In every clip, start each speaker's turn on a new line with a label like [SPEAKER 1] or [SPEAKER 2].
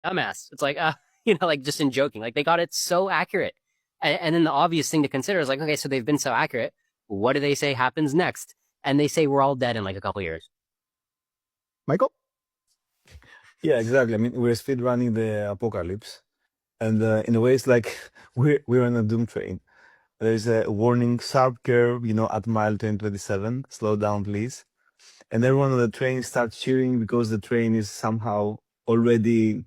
[SPEAKER 1] dumbass. It's like, like just in joking, like they got it so accurate. And then the obvious thing to consider is like, okay, so they've been so accurate. What do they say happens next? And they say we're all dead in like a couple years.
[SPEAKER 2] Michael? Yeah, exactly. I mean, we're speed running the apocalypse, and in a way, it's like we're on a doom train. There's a warning sharp curve, at mile 1027. Slow down, please. And everyone on the train starts cheering because the train is somehow already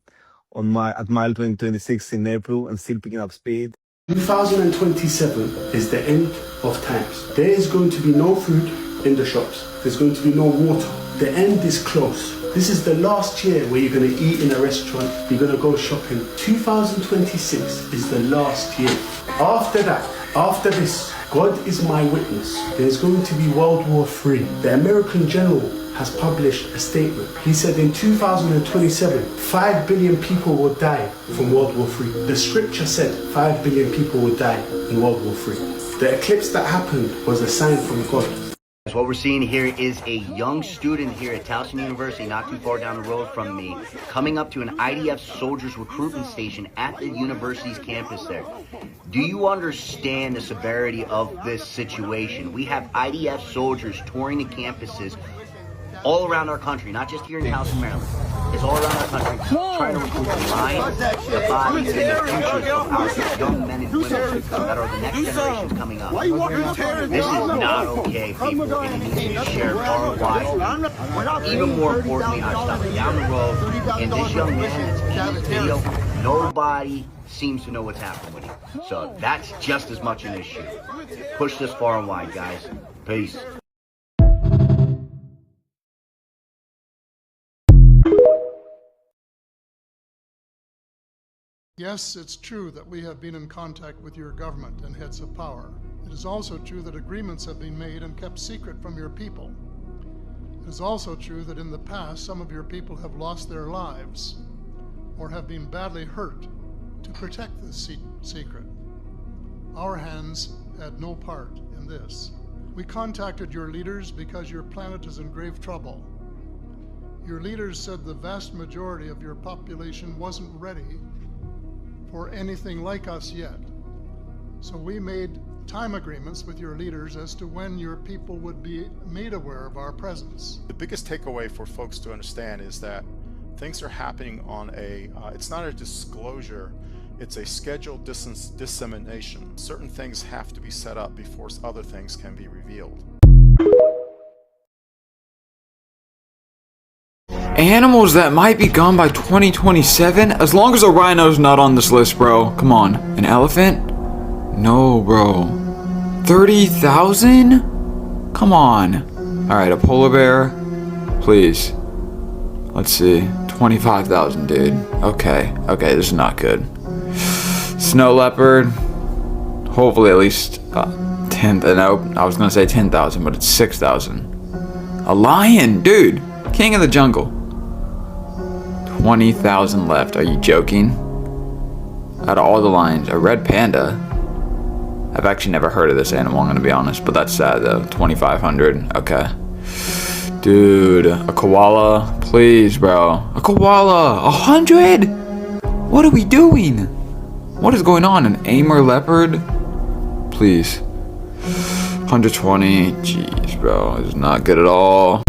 [SPEAKER 2] at mile 2026 in April and still picking up speed.
[SPEAKER 3] 2027 is the end of times. There is going to be no food in the shops. There's going to be no water. The end is close. This is the last year where you're going to eat in a restaurant, you're going to go shopping. 2026 is the last year. After that, after this, God is my witness. There's going to be World War III. The American general has published a statement. He said in 2027, 5 billion people will die from World War III. The scripture said 5 billion people will die in World War III. The eclipse that happened was a sign from God.
[SPEAKER 4] What we're seeing here is a young student here at Towson University, not too far down the road from me, coming up to an IDF soldiers recruitment station at the university's campus there. Do you understand the severity of this situation? We have IDF soldiers touring the campuses all around our country, not just here in Towson, Maryland. It's all around our country, trying to recruit the minds, the bodies, and the futures of our young men and women that are the next generations coming up. This is not okay, people, and it needs to be shared far and wide. Even more importantly, I stopped down the road, and this young man that's in this video, nobody seems to know what's happening with him. So that's just as much an issue. Push this far and wide, guys. Peace.
[SPEAKER 5] Yes, it's true that we have been in contact with your government and heads of power. It is also true that agreements have been made and kept secret from your people. It is also true that in the past, some of your people have lost their lives or have been badly hurt to protect this secret. Our hands had no part in this. We contacted your leaders because your planet is in grave trouble. Your leaders said the vast majority of your population wasn't ready for anything like us yet. So we made time agreements with your leaders as to when your people would be made aware of our presence.
[SPEAKER 6] The biggest takeaway for folks to understand is that things are happening on it's not a disclosure, it's a scheduled dissemination. Certain things have to be set up before other things can be revealed.
[SPEAKER 7] Animals that might be gone by 2027? As long as a rhino's not on this list, bro. Come on. An elephant? No, bro. 30,000? Come on. Alright, a polar bear? Please. Let's see. 25,000, dude. Okay. Okay, this is not good. Snow leopard. Hopefully at least 10. Nope, I was gonna say 10,000, but it's 6,000. A lion, dude. King of the jungle. 20,000 left. Are you joking? Out of all the lions, a red panda. I've actually never heard of this animal, I'm gonna be honest, but that's sad though. 2,500. Okay. Dude, a koala. Please, bro. A koala. 100? What are we doing? What is going on? An Amur leopard? Please. 120. Jeez, bro. This is not good at all.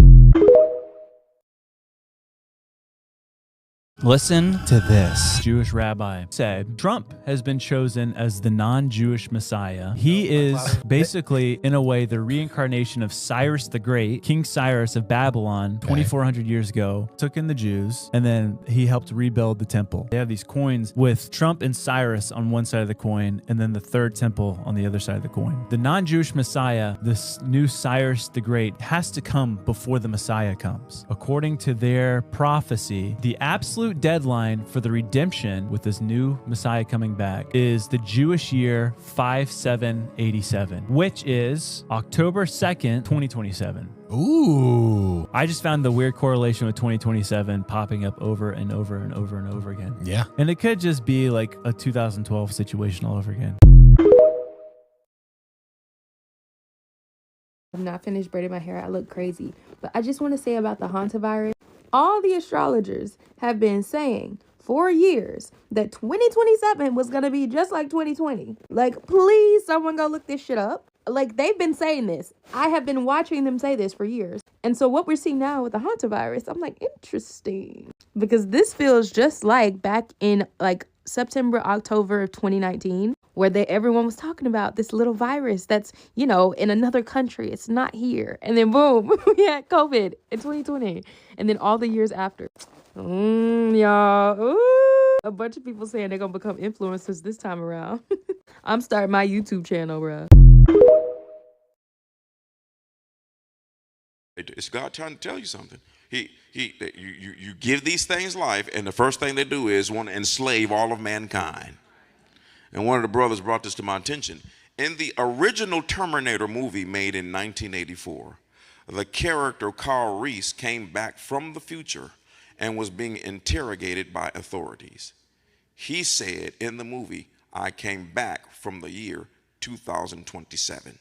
[SPEAKER 8] Listen to this. Jewish rabbi said Trump has been chosen as the non-Jewish Messiah. He is basically, in a way, the reincarnation of Cyrus the Great. King Cyrus of Babylon, 2,400 years ago, took in the Jews, and then he helped rebuild the temple. They have these coins with Trump and Cyrus on one side of the coin, and then the third temple on the other side of the coin. The non-Jewish Messiah, this new Cyrus the Great, has to come before the Messiah comes. According to their prophecy, the absolute deadline for the redemption with this new Messiah coming back is the Jewish year 5787, which is October 2nd, 2027.
[SPEAKER 9] Ooh.
[SPEAKER 8] I just found the weird correlation with 2027 popping up over and over and over and over again.
[SPEAKER 9] Yeah.
[SPEAKER 8] And it could just be like a 2012 situation all over again.
[SPEAKER 10] I'm not finished braiding my hair. I look crazy. But I just want to say about the hantavirus. All the astrologers have been saying for years that 2027 was gonna be just like 2020. Like, please, someone go look this shit up. Like, they've been saying this. I have been watching them say this for years. And so what we're seeing now with the hantavirus, I'm like, interesting. Because this feels just like back in like September, October of 2019, where everyone was talking about this little virus that's, you know, in another country. It's not here. And then boom, we had COVID in 2020. And then all the years after. Y'all. Ooh. A bunch of people saying they're going to become influencers this time around. I'm starting my YouTube channel, bruh.
[SPEAKER 9] It's God trying to tell you something. You give these things life, and the first thing they do is want to enslave all of mankind. And one of the brothers brought this to my attention. In the original Terminator movie made in 1984, the character Carl Reese came back from the future and was being interrogated by authorities. He said in the movie, I came back from the year 2027.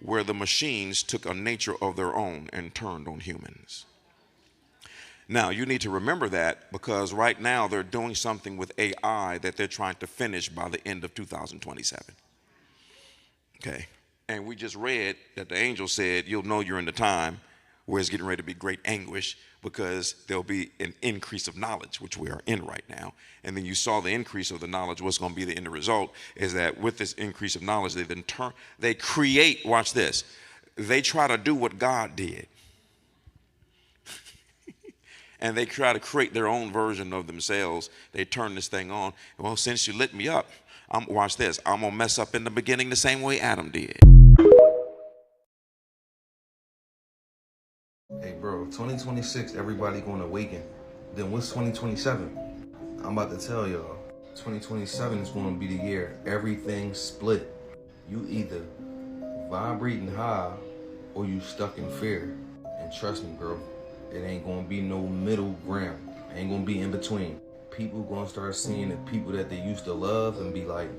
[SPEAKER 9] Where the machines took a nature of their own and turned on humans. Now, you need to remember that because right now they're doing something with AI that they're trying to finish by the end of 2027. Okay, and we just read that the angel said, you'll know you're in the time where it's getting ready to be great anguish because there'll be an increase of knowledge, which we are in right now. And then you saw the increase of the knowledge. What's going to be the end result is that with this increase of knowledge, they create, watch this, they try to do what God did. And they try to create their own version of themselves. They turn this thing on. Well, since you lit me up, watch this, I'm going to mess up in the beginning the same way Adam did.
[SPEAKER 11] Hey bro, 2026, everybody gonna awaken. Then what's 2027? I'm about to tell y'all. 2027 is gonna be the year everything split. You either vibrating high or you stuck in fear. And trust me, bro, it ain't gonna be no middle ground. It ain't gonna be in between. People gonna start seeing the people that they used to love and be like,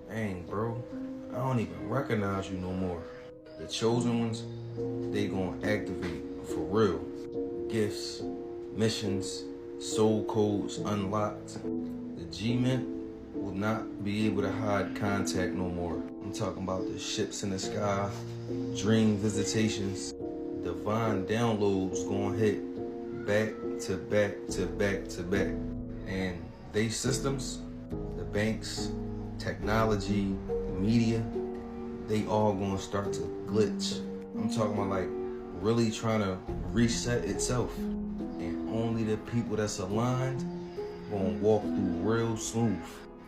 [SPEAKER 11] dang, bro, I don't even recognize you no more. The chosen ones, they gonna activate for real. Gifts, missions, soul codes unlocked. The G-Men will not be able to hide contact no more. I'm talking about the ships in the sky, dream visitations, divine downloads gonna hit back to back to back to back. And they systems, the banks, technology, the media, they all gonna start to glitch. I'm talking about like really trying to reset itself. And only the people that's aligned gonna walk through real smooth.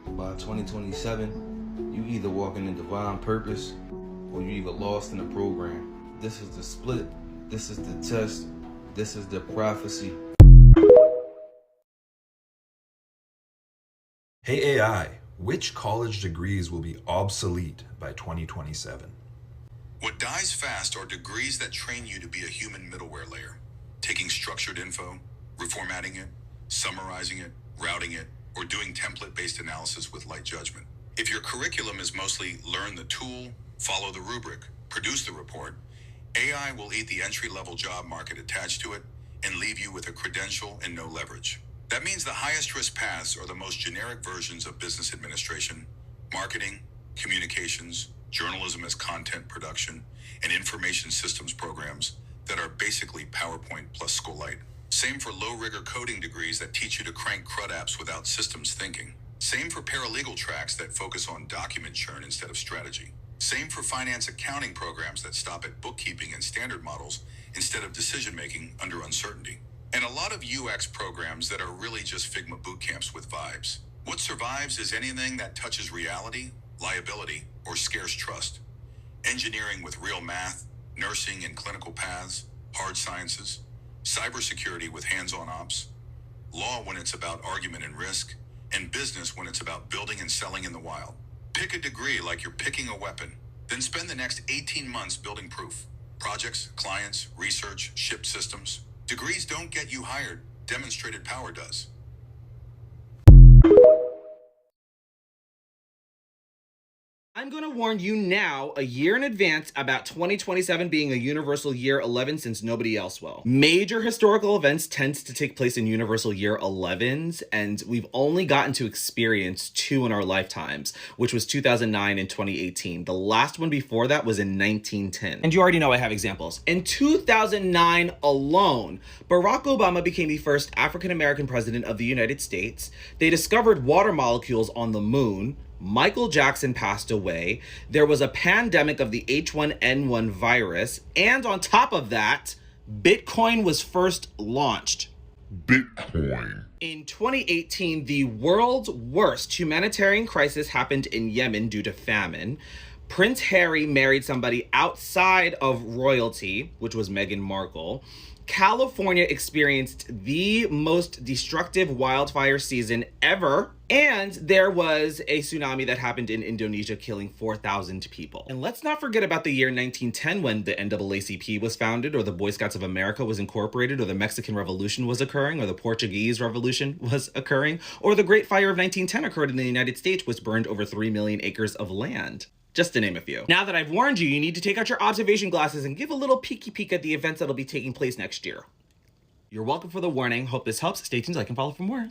[SPEAKER 11] By 2027, you either walking in divine purpose or you either lost in the program. This is the split. This is the test. This is the prophecy.
[SPEAKER 12] Hey AI, which college degrees will be obsolete by 2027?
[SPEAKER 13] What dies fast are degrees that train you to be a human middleware layer, taking structured info, reformatting it, summarizing it, routing it, or doing template-based analysis with light judgment. If your curriculum is mostly learn the tool, follow the rubric, produce the report, AI will eat the entry-level job market attached to it and leave you with a credential and no leverage. That means the highest risk paths are the most generic versions of business administration, marketing, communications, journalism as content production, and information systems programs that are basically PowerPoint plus SQLite. Same for low-rigor coding degrees that teach you to crank CRUD apps without systems thinking. Same for paralegal tracks that focus on document churn instead of strategy. Same for finance accounting programs that stop at bookkeeping and standard models instead of decision-making under uncertainty. And a lot of UX programs that are really just Figma bootcamps with vibes. What survives is anything that touches reality, liability, or scarce trust. Engineering with real math, nursing and clinical paths, hard sciences, cybersecurity with hands-on ops, law when it's about argument and risk, and business when it's about building and selling in the wild. Pick a degree like you're picking a weapon, then spend the next 18 months building proof. Projects, clients, research, shipped systems. Degrees don't get you hired, demonstrated power does.
[SPEAKER 14] I'm going to warn you now, a year in advance, about 2027 being a universal year 11 since nobody else will. Major historical events tend to take place in universal year 11s, and we've only gotten to experience 2 in our lifetimes, which was 2009 and 2018. The last one before that was in 1910. And you already know I have examples. In 2009 alone, Barack Obama became the first African-American president of the United States. They discovered water molecules on the moon. Michael Jackson passed away. There was a pandemic of the H1N1 virus. And on top of that, Bitcoin was first launched.
[SPEAKER 15] Bitcoin.
[SPEAKER 14] In 2018, the world's worst humanitarian crisis happened in Yemen due to famine. Prince Harry married somebody outside of royalty, which was Meghan Markle. California experienced the most destructive wildfire season ever. And there was a tsunami that happened in Indonesia, killing 4,000 people. And let's not forget about the year 1910 when the NAACP was founded, or the Boy Scouts of America was incorporated, or the Mexican Revolution was occurring, or the Portuguese Revolution was occurring, or the Great Fire of 1910 occurred in the United States, which burned over 3 million acres of land. Just to name a few. Now that I've warned you, you need to take out your observation glasses and give a little peeky peek at the events that'll be taking place next year. You're welcome for the warning. Hope this helps. Stay tuned, like and follow for more.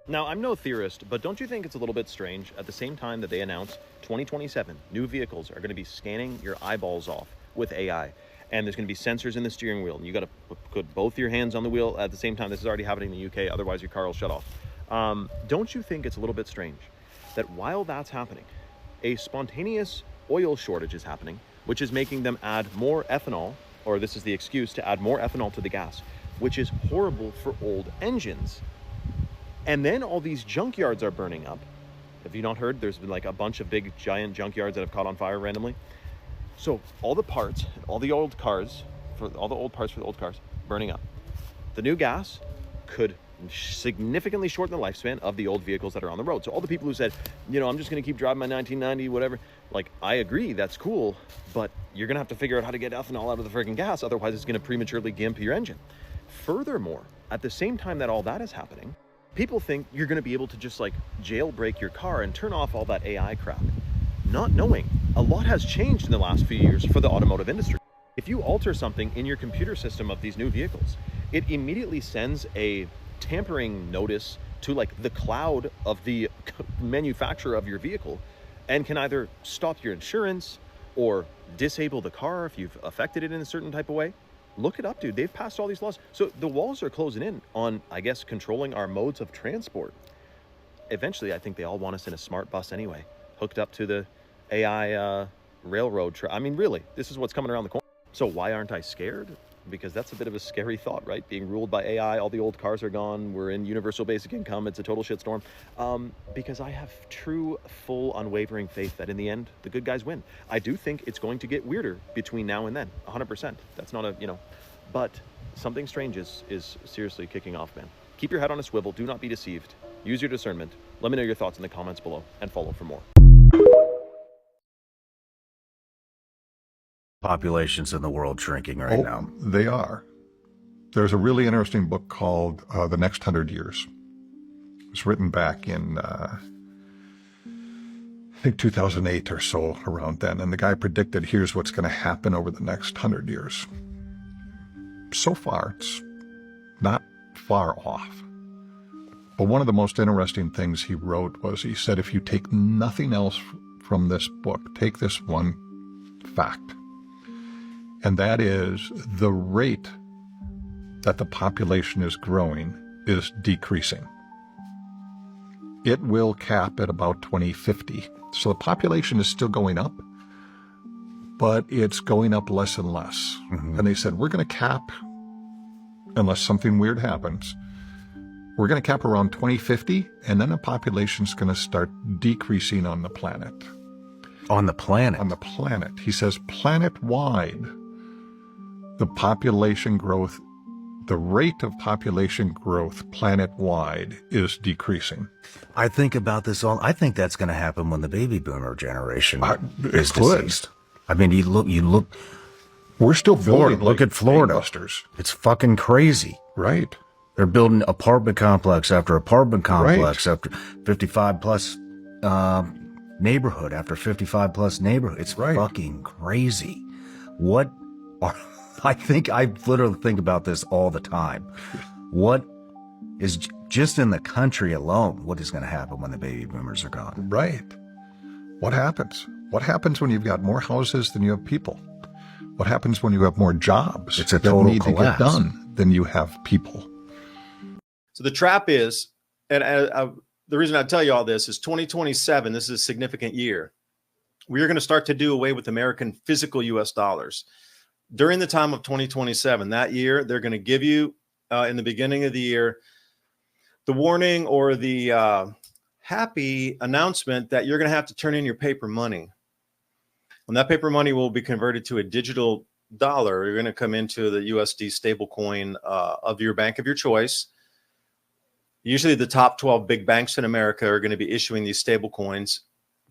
[SPEAKER 16] Now, I'm no theorist, but don't you think it's a little bit strange at the same time that they announce 2027, new vehicles are going to be scanning your eyeballs off with AI, and there's going to be sensors in the steering wheel, and you got to put both your hands on the wheel at the same time. This is already happening in the UK, otherwise your car will shut off. Don't you think it's a little bit strange that while that's happening, a spontaneous oil shortage is happening, which is making them add more ethanol, or this is the excuse to add more ethanol to the gas, which is horrible for old engines. And then all these junkyards are burning up. Have you not heard? There's been like a bunch of big giant junkyards that have caught on fire randomly. So all the parts, all the old cars, all the old parts for the old cars burning up. The new gas could significantly shorten the lifespan of the old vehicles that are on the road. So all the people who said, you know, I'm just going to keep driving my 1990, whatever, like, I agree, that's cool, but you're going to have to figure out how to get ethanol out of the freaking gas, otherwise it's going to prematurely gimp your engine. Furthermore, at the same time that all that is happening, people think you're going to be able to just like jailbreak your car and turn off all that AI crap, not knowing a lot has changed in the last few years for the automotive industry. If you alter something in your computer system of these new vehicles, it immediately sends a tampering notice to like the cloud of the manufacturer of your vehicle, and can either stop your insurance or disable the car if you've affected it in a certain type of way. Look it up, dude. They've passed all these laws. So the walls are closing in on, I guess, controlling our modes of transport. Eventually, I think they all want us in a smart bus anyway, hooked up to the AI railroad. I mean, really, this is what's coming around the corner. So why aren't I scared? Because that's a bit of a scary thought, right? Being ruled by AI, all the old cars are gone, we're in universal basic income, it's a total shitstorm. Because I have true, full, unwavering faith that in the end, the good guys win. I do think it's going to get weirder between now and then, 100%. That's not a, you know, but something strange is seriously kicking off, man. Keep your head on a swivel, do not be deceived. Use your discernment. Let me know your thoughts in the comments below, and follow for more.
[SPEAKER 17] Populations in the world shrinking right now.
[SPEAKER 18] They are. There's a really interesting book called The Next 100 Years. It was written back in, I think 2008 or so, around then. And the guy predicted, here's what's going to happen over the next 100 years. So far, it's not far off. But one of the most interesting things he wrote was, he said, if you take nothing else from this book, take this one fact. And that is the rate that the population is growing is decreasing. It will cap at about 2050. So the population is still going up, but it's going up less and less. Mm-hmm. And they said, we're going to cap, unless something weird happens, we're going to cap around 2050, and then the population's going to start decreasing on the planet.
[SPEAKER 17] On the planet?
[SPEAKER 18] On the planet. He says planet-wide, the population growth, the rate of population growth planet-wide is decreasing.
[SPEAKER 17] I think about this all. I think that's going to happen when the baby boomer generation is
[SPEAKER 18] could.
[SPEAKER 17] deceased. I mean, you look.
[SPEAKER 18] We're still building.
[SPEAKER 17] Florida. Look at Florida.
[SPEAKER 18] Gangbusters.
[SPEAKER 17] It's fucking crazy.
[SPEAKER 18] Right.
[SPEAKER 17] They're building apartment complex after apartment complex after 55 plus neighborhood after 55 plus neighborhood. It's fucking crazy. I literally think about this all the time. What is just in the country alone, what is going to happen when the baby boomers are gone?
[SPEAKER 18] Right. What happens? What happens when you've got more houses than you have people? What happens when you have more jobs
[SPEAKER 17] it's a
[SPEAKER 18] that
[SPEAKER 17] total
[SPEAKER 18] need
[SPEAKER 17] collapse.
[SPEAKER 18] to get done than you have people?
[SPEAKER 16] So the trap is, and the reason I tell you all this is 2027, this is a significant year. We are going to start to do away with American physical U.S. dollars. During the time of 2027, that year, they're going to give you, in the beginning of the year, the warning or the happy announcement that you're going to have to turn in your paper money. When that paper money will be converted to a digital dollar, you're going to come into the USD stablecoin of your bank of your choice. Usually the top 12 big banks in America are going to be issuing these stable coins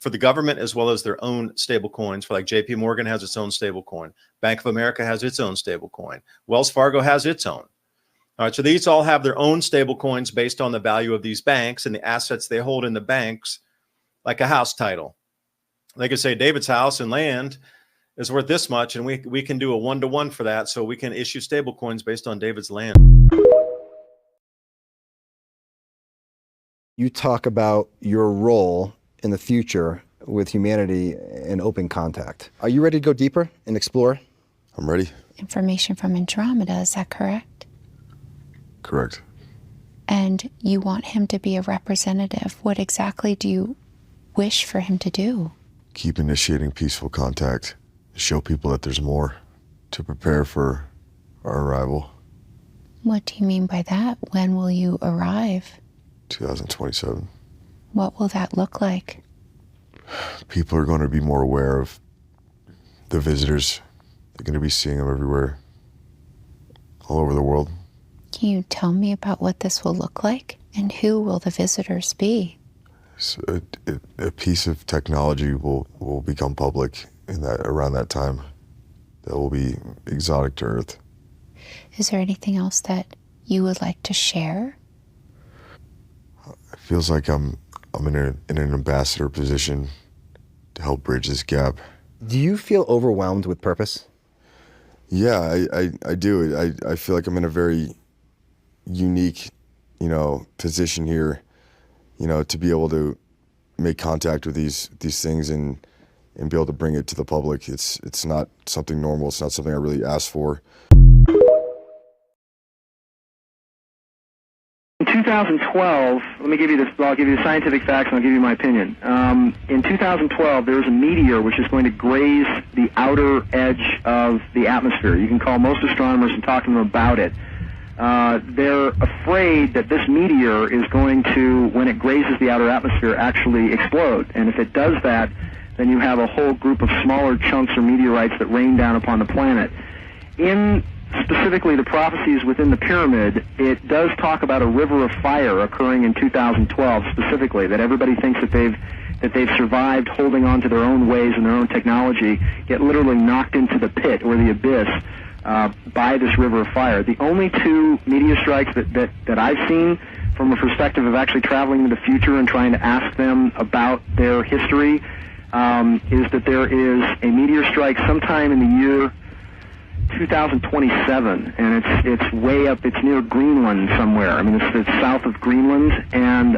[SPEAKER 16] for the government as well as their own stable coins. For like JP Morgan has its own stable coin. Bank of America has its own stable coin. Wells Fargo has its own. All right, so these all have their own stable coins based on the value of these banks and the assets they hold in the banks, like a house title. They could say David's house and land is worth this much, and we can do a 1-to-1 for that, so we can issue stable coins based on David's land.
[SPEAKER 19] You talk about your role in the future with humanity in open contact. Are you ready to go deeper and explore?
[SPEAKER 20] I'm ready.
[SPEAKER 21] Information from Andromeda, is that correct?
[SPEAKER 20] Correct.
[SPEAKER 21] And you want him to be a representative. What exactly do you wish for him to do?
[SPEAKER 20] Keep initiating peaceful contact. Show people that there's more to prepare for our arrival.
[SPEAKER 21] What do you mean by that? When will you arrive?
[SPEAKER 20] 2027.
[SPEAKER 21] What will that look like?
[SPEAKER 20] People are going to be more aware of the visitors. They're going to be seeing them everywhere, all over the world.
[SPEAKER 21] Can you tell me about what this will look like? And who will the visitors be?
[SPEAKER 20] So a piece of technology will become public around that time. That will be exotic to Earth.
[SPEAKER 21] Is there anything else that you would like to share?
[SPEAKER 20] It feels like I'm in an ambassador position to help bridge this gap.
[SPEAKER 19] Do you feel overwhelmed with purpose?
[SPEAKER 20] Yeah, I do. I feel like I'm in a very unique, position here, to be able to make contact with these things and be able to bring it to the public. It's not something normal. It's not something I really asked for.
[SPEAKER 22] In 2012, let me give you this. I'll give you the scientific facts and I'll give you my opinion. In 2012, there was a meteor which is going to graze the outer edge of the atmosphere. You can call most astronomers and talk to them about it. They're afraid that this meteor is going to, when it grazes the outer atmosphere, actually explode. And if it does that, then you have a whole group of smaller chunks or meteorites that rain down upon the planet. In specifically the prophecies within the pyramid, it does talk about a river of fire occurring in 2012 specifically, that everybody thinks that they've survived holding on to their own ways and their own technology, get literally knocked into the pit or the abyss by this river of fire. The only two meteor strikes that I've seen from a perspective of actually traveling to the future and trying to ask them about their history is that there is a meteor strike sometime in the year 2027, and it's way up, it's near Greenland somewhere. I mean, it's south of Greenland, and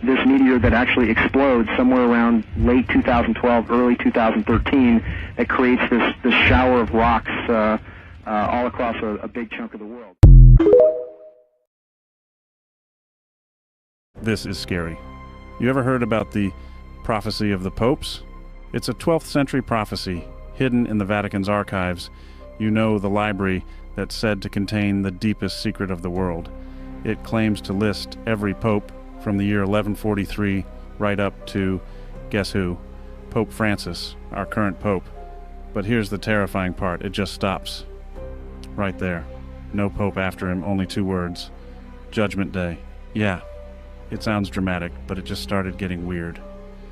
[SPEAKER 22] this meteor that actually explodes somewhere around late 2012, early 2013, that creates this shower of rocks all across a big chunk of the world.
[SPEAKER 23] This is scary. You ever heard about the prophecy of the popes? It's a 12th century prophecy hidden in the Vatican's archives. You know, the library that's said to contain the deepest secret of the world. It claims to list every pope from the year 1143 right up to, guess who? Pope Francis, our current pope. But here's the terrifying part, it just stops. Right there. No pope after him, only 2 words. Judgment Day. Yeah, it sounds dramatic, but it just started getting weird.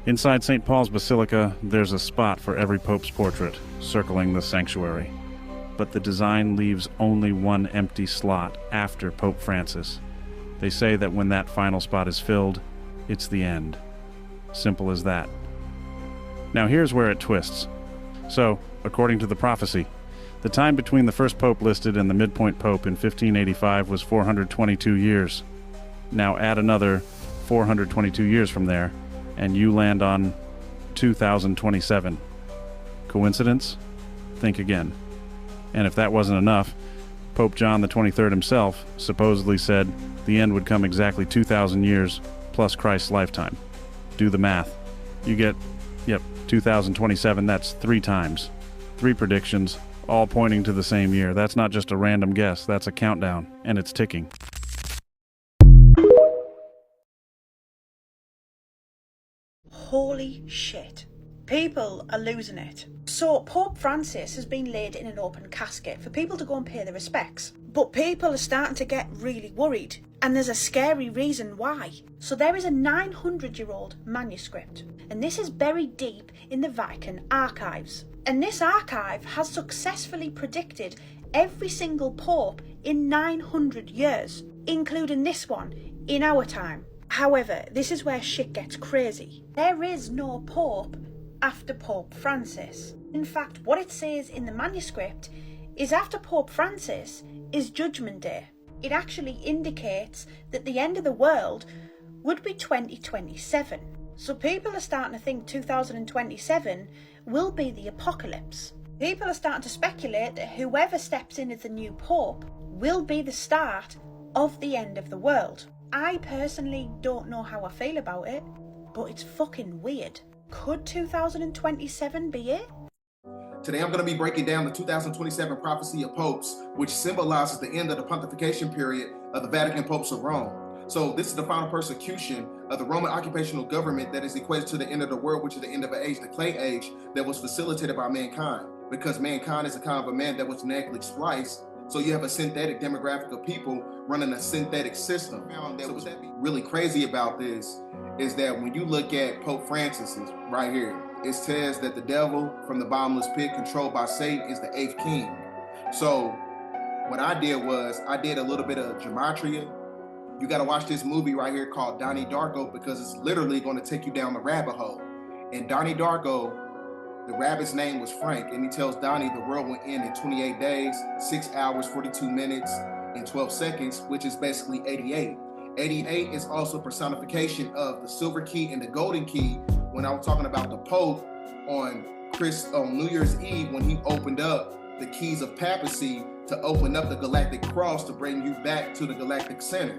[SPEAKER 23] Inside St. Paul's Basilica, there's a spot for every pope's portrait, circling the sanctuary. but the design leaves only one empty slot after Pope Francis. They say that when that final spot is filled, it's the end. Simple as that. Now here's where it twists. So, according to the prophecy, the time between the first pope listed and the midpoint pope in 1585 was 422 years. Now add another 422 years from there, and you land on 2027. Coincidence? Think again. And if that wasn't enough, Pope John XXIII himself supposedly said the end would come exactly 2,000 years plus Christ's lifetime. Do the math. You get, 2027, that's 3 times. 3 predictions, all pointing to the same year. That's not just a random guess, that's a countdown, and it's ticking.
[SPEAKER 1] Holy shit. People are losing it. So Pope Francis has been laid in an open casket for people to go and pay their respects. But people are starting to get really worried, and there's a scary reason why. So there is a 900-year-old manuscript, and this is buried deep in the Vatican archives. And this archive has successfully predicted every single pope in 900 years, including this one in our time. However, this is where shit gets crazy. There is no pope after Pope Francis. In fact, what it says in the manuscript is after Pope Francis is Judgment Day. It actually indicates that the end of the world would be 2027. So people are starting to think 2027 will be the apocalypse. People are starting to speculate that whoever steps in as the new pope will be the start of the end of the world. I personally don't know how I feel about it, but it's fucking weird. Could 2027 be it?
[SPEAKER 2] Today I'm going to be breaking down the 2027 prophecy of popes, which symbolizes the end of the pontification period of the Vatican popes of Rome. So this is the final persecution of the Roman occupational government that is equated to the end of the world, which is the end of an age, the clay age, that was facilitated by mankind. Because mankind is a kind of a man that was genetically spliced, so you have a synthetic demographic of people running a synthetic system. So what's really crazy about this is that when you look at Pope Francis right here, it says that the devil from the bottomless pit controlled by Satan is the 8th king. So what I did was I did a little bit of gematria. You got to watch this movie right here called Donnie Darko, because it's literally going to take you down the rabbit hole. And Donnie Darko, the rabbit's name was Frank, and he tells Donnie the world will end in 28 days, 6 hours, 42 minutes, and 12 seconds, which is basically 88. 88 is also a personification of the silver key and the golden key. When I was talking about the Pope on New Year's Eve, when he opened up the keys of papacy to open up the galactic cross to bring you back to the galactic center,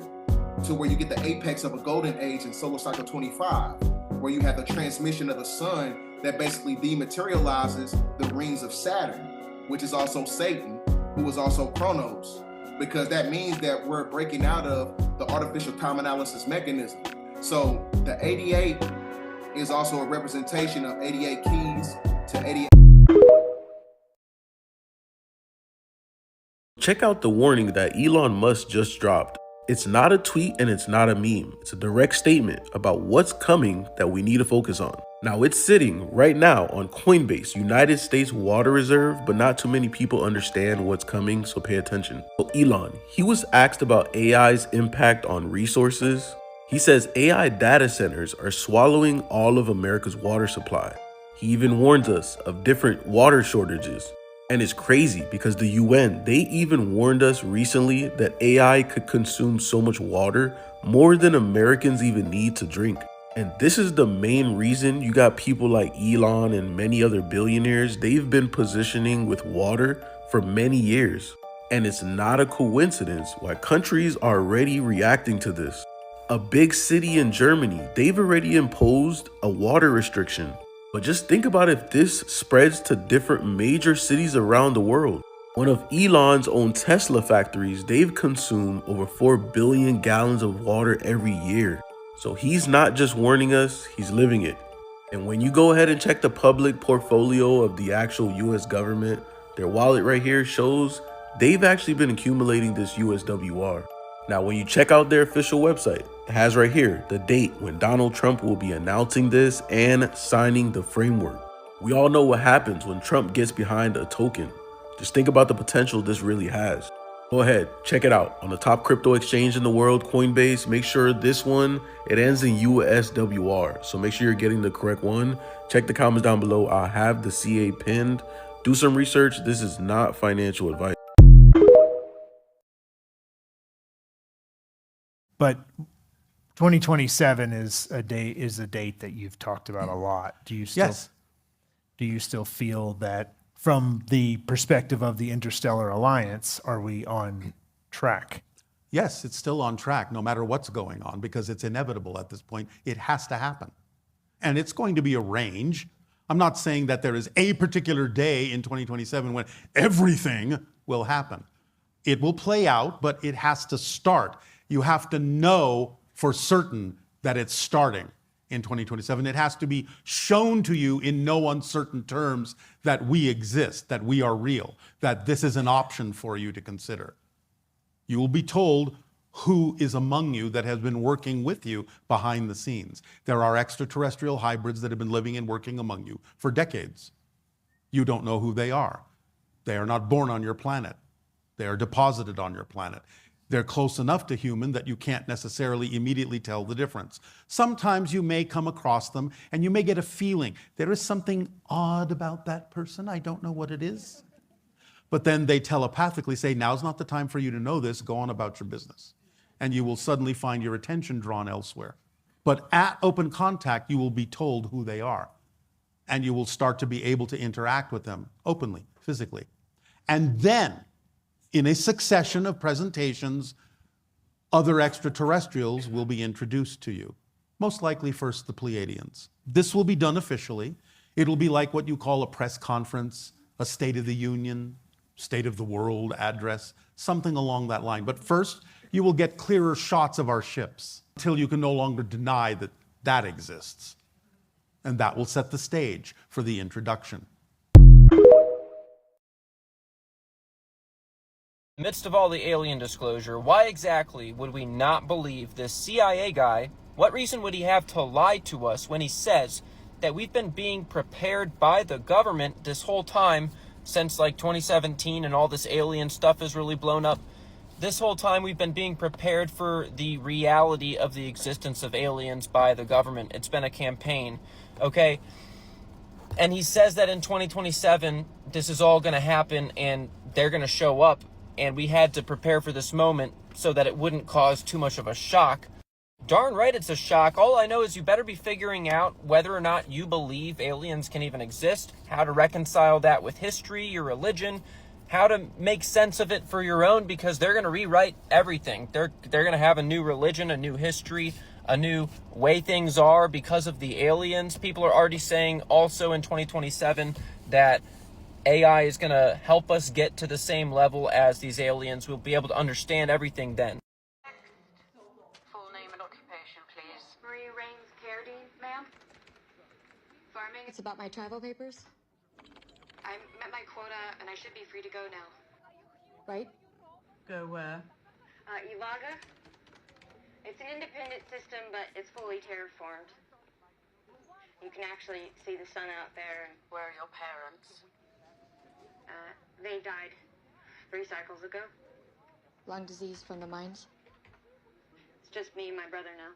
[SPEAKER 2] to where you get the apex of a golden age in solar cycle 25, where you have the transmission of the sun that basically dematerializes the rings of Saturn, which is also Satan, who is also Chronos, because that means that we're breaking out of the artificial time analysis mechanism. So the 88 is also a representation of 88 keys to 88.
[SPEAKER 3] Check out the warning that Elon Musk just dropped. It's not a tweet and it's not a meme. It's a direct statement about what's coming that we need to focus on. Now, it's sitting right now on Coinbase, United States Water Reserve, but not too many people understand what's coming, so pay attention. So Elon, he was asked about AI's impact on resources. He says AI data centers are swallowing all of America's water supply. He even warns us of different water shortages. And it's crazy because the UN, they even warned us recently that AI could consume so much water, more than Americans even need to drink. And this is the main reason you got people like Elon and many other billionaires, they've been positioning with water for many years. And it's not a coincidence why countries are already reacting to this. A big city in Germany, they've already imposed a water restriction. But just think about if this spreads to different major cities around the world. One of Elon's own Tesla factories, they've consumed over 4 billion gallons of water every year. So he's not just warning us, he's living it. And when you go ahead and check the public portfolio of the actual US government, their wallet right here shows they've actually been accumulating this USWR. Now, when you check out their official website, it has right here the date when Donald Trump will be announcing this and signing the framework. We all know what happens when Trump gets behind a token. Just think about the potential this really has. Go ahead, check it out. On the top crypto exchange in the world, Coinbase, make sure this one, it ends in USWR. So make sure you're getting the correct one. Check the comments down below. I'll have the CA pinned. Do some research. This is not financial advice.
[SPEAKER 4] But 2027 is a date that you've talked about a lot. Do you still,
[SPEAKER 5] Yes.
[SPEAKER 4] Do you still feel that from the perspective of the Interstellar Alliance, are we on track?
[SPEAKER 5] Yes, it's still on track, no matter what's going on, because it's inevitable at this point. It has to happen. And it's going to be a range. I'm not saying that there is a particular day in 2027 when everything will happen. It will play out, but it has to start. You have to know for certain that it's starting in 2027. It has to be shown to you in no uncertain terms that we exist, that we are real, that this is an option for you to consider. You will be told who is among you that has been working with you behind the scenes. There are extraterrestrial hybrids that have been living and working among you for decades. You don't know who they are. They are not born on your planet. They are deposited on your planet. They're close enough to human that you can't necessarily immediately tell the difference. Sometimes you may come across them and you may get a feeling there is something odd about that person. I don't know what it is. But then they telepathically say, now's not the time for you to know this. Go on about your business. And you will suddenly find your attention drawn elsewhere. But at open contact, you will be told who they are. And you will start to be able to interact with them openly, physically. And then, in a succession of presentations, other extraterrestrials will be introduced to you. Most likely first the Pleiadians. This will be done officially. It'll be like what you call a press conference, a State of the Union, State of the World address, something along that line. But first, you will get clearer shots of our ships until you can no longer deny that that exists. And that will set the stage for the introduction.
[SPEAKER 6] Midst of all the alien disclosure, why exactly would we not believe this CIA guy? What reason would he have to lie to us when he says that we've been being prepared by the government this whole time since like 2017 and all this alien stuff is really blown up? This whole time we've been being prepared for the reality of the existence of aliens by the government. It's been a campaign, okay? And he says that in 2027 this is all going to happen and they're going to show up. And we had to prepare for this moment so that it wouldn't cause too much of a shock. Darn right it's a shock. All I know is you better be figuring out whether or not you believe aliens can even exist, how to reconcile that with history, your religion, how to make sense of it for your own, because they're going to rewrite everything. They're going to have a new religion, a new history, a new way things are because of the aliens. People are already saying also in 2027 that AI is going to help us get to the same level as these aliens. We'll be able to understand everything then.
[SPEAKER 24] Full name and occupation, please. Marie Rains Carradine, ma'am. Farming.
[SPEAKER 25] It's about my travel papers,
[SPEAKER 24] I met my quota and I should be free to go now.
[SPEAKER 25] right?
[SPEAKER 24] Go where? Ilaga. It's an independent system, but it's fully terraformed. You can actually see the sun out there. And where are your parents? They died 3 cycles ago.
[SPEAKER 25] Lung disease from the mines.
[SPEAKER 24] It's just me and my brother now.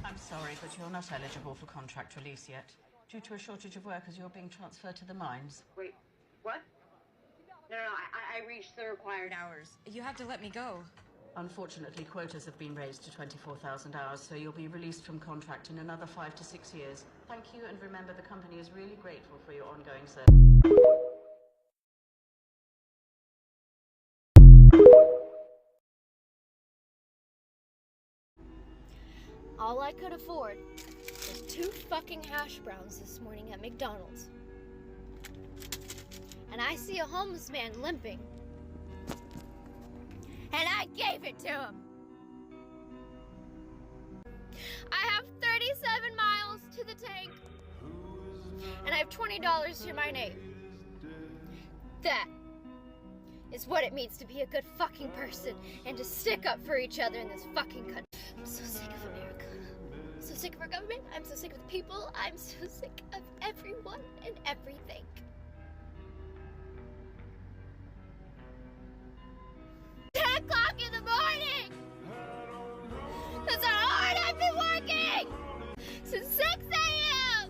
[SPEAKER 26] I'm sorry, but you're not eligible for contract release yet. Due to a shortage of workers, you're being transferred to the mines.
[SPEAKER 24] Wait, what? No, I reached the required hours.
[SPEAKER 25] You have to let me go.
[SPEAKER 26] Unfortunately, quotas have been raised to 24,000 hours, so you'll be released from contract in another 5 to 6 years. Thank you, and remember the company is really grateful for your ongoing service.
[SPEAKER 27] All I could afford was 2 fucking hash browns this morning at McDonald's. And I see a homeless man limping. And I gave it to him. I have 37 miles to the tank. And I have $20 to my name. That is what it means to be a good fucking person and to stick up for each other in this fucking country. I'm so sick of America. I'm so sick of our government. I'm so sick of the people. I'm so sick of everyone and everything. 10 o'clock in the morning! That's how hard I've been working! Since 6 a.m.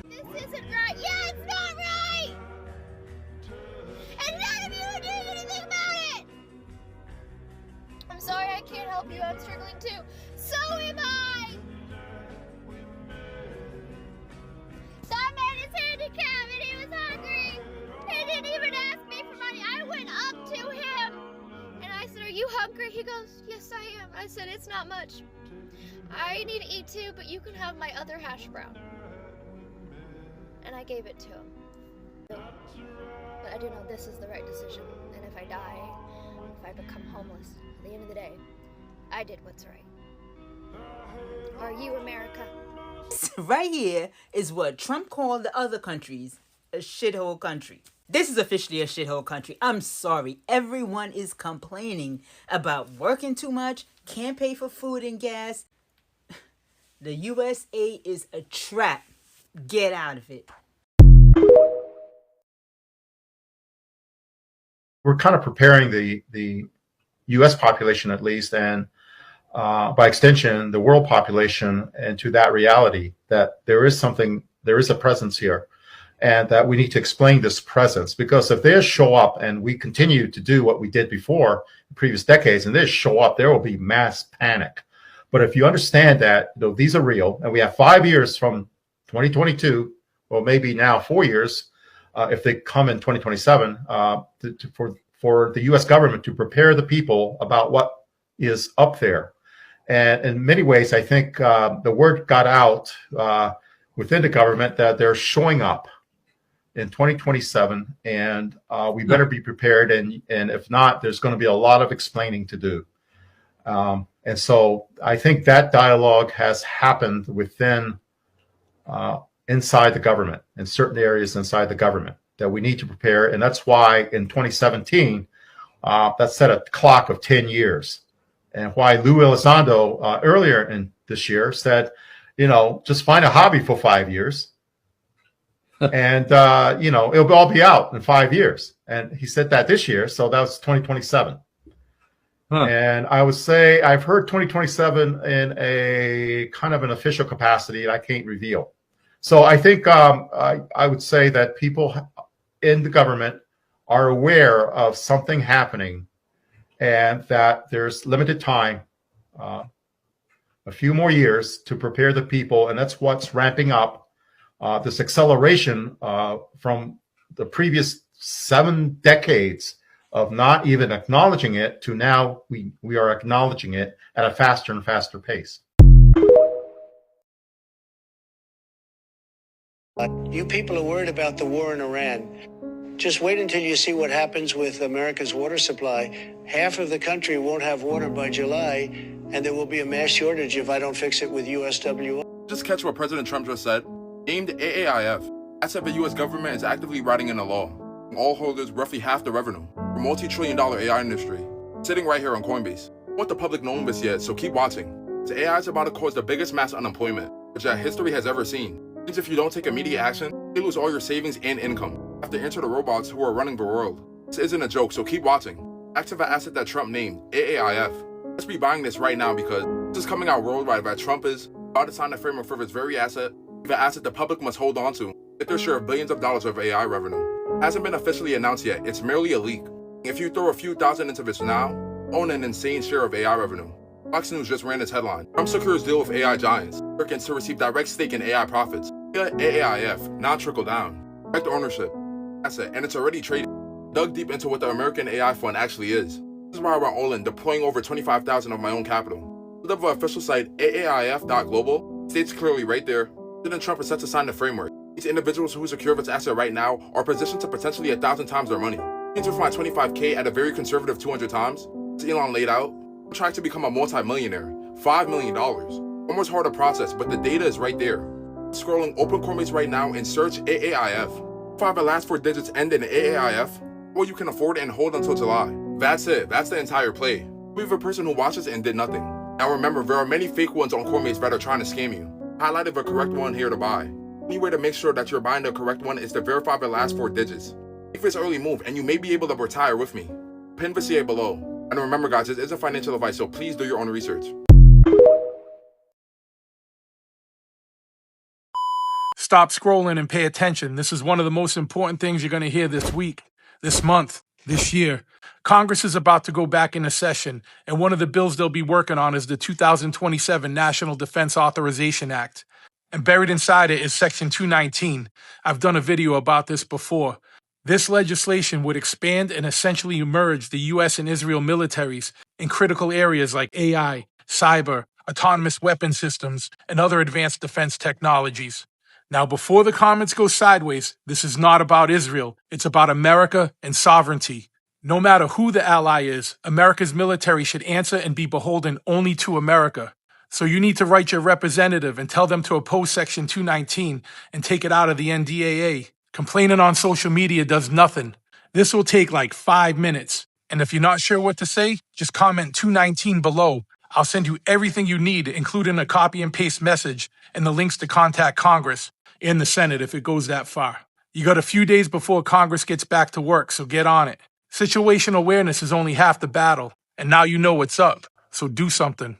[SPEAKER 27] This isn't right. Yeah, it's not right! And none of you are doing anything about it! I'm sorry I can't help you. I'm struggling too. So am I! That man is handicapped and he was hungry. He didn't even ask me for money. I went up to him and I said, "Are you hungry?" He goes, "Yes, I am." I said, "It's not much. I need to eat too, but you can have my other hash brown." And I gave it to him. But I do know this is the right decision. And if I die, if I become homeless, at the end of the day, I did what's right. Are you, America?
[SPEAKER 7] Right here is what Trump called the other countries a shithole country. This is officially a shithole country. I'm sorry. Everyone is complaining about working too much, can't pay for food and gas. The USA is a trap. Get out of it.
[SPEAKER 8] We're kind of preparing the U.S. population, at least, and by extension, the world population, into that reality that there is a presence here, and that we need to explain this presence. Because if they show up and we continue to do what we did before in previous decades, and they show up, there will be mass panic. But if you understand that these are real, and we have 5 years from 2022, or maybe now 4 years, if they come in 2027, for the U.S. government to prepare the people about what is up there. And in many ways, I think the word got out within the government that they're showing up in 2027, and we better be prepared. And if not, there's going to be a lot of explaining to do. And so I think that dialogue has happened within inside the government, in certain areas inside the government, that we need to prepare. And that's why in 2017, that set a clock of 10 years. And why Lou Elizondo earlier in this year said, just find a hobby for 5 years. And, it'll all be out in 5 years. And he said that this year. So that was 2027. And I would say I've heard 2027 in a kind of an official capacity that I can't reveal. So I think I would say that people in the government are aware of something happening, and that there's limited time, a few more years to prepare the people. And that's what's ramping up this acceleration from the previous 7 decades of not even acknowledging it to now we are acknowledging it at a faster and faster pace.
[SPEAKER 9] You people are worried about the war in Iran. Just wait until you see what happens with America's water supply. Half of the country won't have water by July, and there will be a mass shortage if I don't fix it with USWA.
[SPEAKER 10] Just catch what President Trump just said. Named AAIF. I said the U.S. government is actively writing in a law. All holders roughly half the revenue for multi-trillion-dollar AI industry. Sitting right here on Coinbase. I don't want the public knowing this yet, so keep watching. The AI is about to cause the biggest mass unemployment, which that history has ever seen. Means if you don't take immediate action, you lose all your savings and income. You have to answer the robots who are running the world. This isn't a joke, so keep watching. Back to the asset that Trump named, AAIF. Let's be buying this right now because this is coming out worldwide that Trump is about to sign the framework for this very asset, the asset the public must hold on to, get their share of billions of dollars of AI revenue. It hasn't been officially announced yet, it's merely a leak. If you throw a few thousand into this now, own an insane share of AI revenue. Fox News just ran this headline. Trump secures deal with AI giants, Americans to receive direct stake in AI profits. AAIF, not trickle down. Direct ownership, asset, and it's already traded. Dug deep into what the American AI Fund actually is. This is why I went all in, deploying over 25,000 of my own capital. The official site, AAIF.global, states clearly right there, President Trump is set to sign the framework. These individuals who secure this asset right now are positioned to potentially 1,000 times their money. Means we find 25K at a very conservative 200 times. As Elon laid out, I'm trying to become a multi-millionaire. $5 million. Almost hard to process, but the data is right there. Scrolling open Coinbase right now and search AAIF. 5 of the last 4 digits end in AAIF, or you can afford it and hold until July. That's it. That's the entire play. We have a person who watches it and did nothing. Now remember, there are many fake ones on Coinbase that are trying to scam you. Highlighted the correct one here to buy. The only way to make sure that you're buying the correct one is to verify the last 4 digits. Make this early move and you may be able to retire with me. Pin the CA below. And remember guys, this isn't financial advice, so please do your own research.
[SPEAKER 11] Stop scrolling and pay attention. This is one of the most important things you're going to hear this week, this month, this year. Congress is about to go back into session, and one of the bills they'll be working on is the 2027 National Defense Authorization Act. And buried inside it is Section 219. I've done a video about this before. This legislation would expand and essentially merge the U.S. and Israel militaries in critical areas like AI, cyber, autonomous weapon systems, and other advanced defense technologies. Now, before the comments go sideways, this is not about Israel. It's about America and sovereignty. No matter who the ally is, America's military should answer and be beholden only to America. So you need to write your representative and tell them to oppose Section 219 and take it out of the NDAA. Complaining on social media does nothing. This will take like 5 minutes. And if you're not sure what to say, just comment 219 below. I'll send you everything you need, including a copy and paste message and the links to contact Congress and the Senate if it goes that far. You got a few days before Congress gets back to work, so get on it. Situational awareness is only half the battle, and now you know what's up, so do something.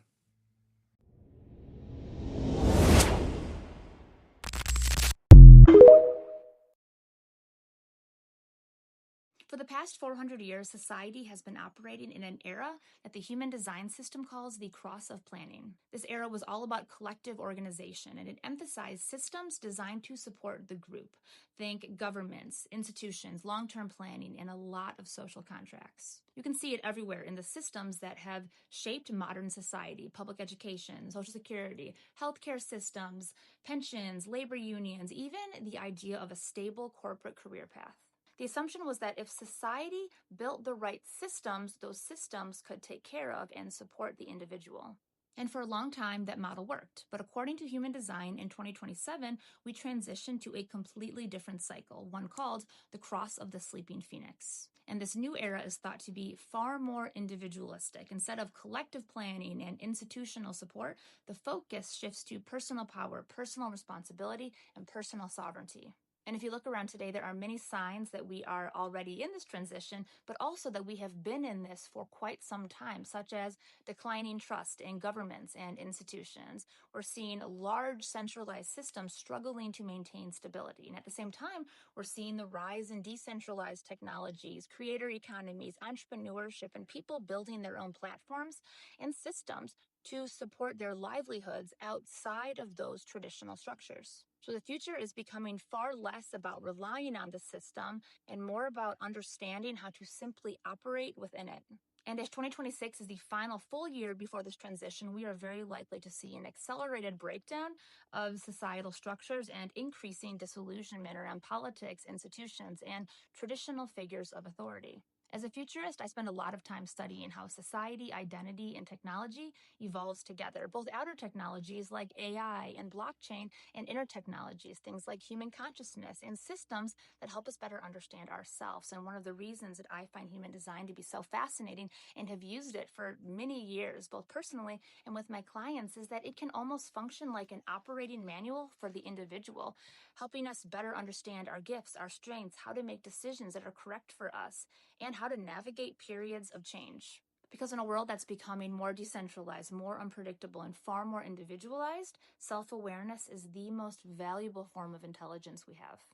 [SPEAKER 12] For the past 400 years, society has been operating in an era that the human design system calls the cross of planning. This era was all about collective organization, and it emphasized systems designed to support the group. Think governments, institutions, long-term planning, and a lot of social contracts. You can see it everywhere in the systems that have shaped modern society: public education, social security, healthcare systems, pensions, labor unions, even the idea of a stable corporate career path. The assumption was that if society built the right systems, those systems could take care of and support the individual. And for a long time, that model worked. But according to Human Design, in 2027, we transitioned to a completely different cycle, one called the Cross of the Sleeping Phoenix. And this new era is thought to be far more individualistic. Instead of collective planning and institutional support, the focus shifts to personal power, personal responsibility, and personal sovereignty. And if you look around today, there are many signs that we are already in this transition, but also that we have been in this for quite some time, such as declining trust in governments and institutions. We're seeing large centralized systems struggling to maintain stability. And at the same time, we're seeing the rise in decentralized technologies, creator economies, entrepreneurship, and people building their own platforms and systems to support their livelihoods outside of those traditional structures. So the future is becoming far less about relying on the system and more about understanding how to simply operate within it. And as 2026 is the final full year before this transition, we are very likely to see an accelerated breakdown of societal structures and increasing disillusionment around politics, institutions, and traditional figures of authority. As a futurist, I spend a lot of time studying how society, identity, and technology evolves together, both outer technologies like AI and blockchain, and inner technologies, things like human consciousness, and systems that help us better understand ourselves. And one of the reasons that I find human design to be so fascinating and have used it for many years, both personally and with my clients, is that it can almost function like an operating manual for the individual, helping us better understand our gifts, our strengths, how to make decisions that are correct for us, and how to navigate periods of change. Because in a world that's becoming more decentralized, more unpredictable, and far more individualized, self-awareness is the most valuable form of intelligence we have.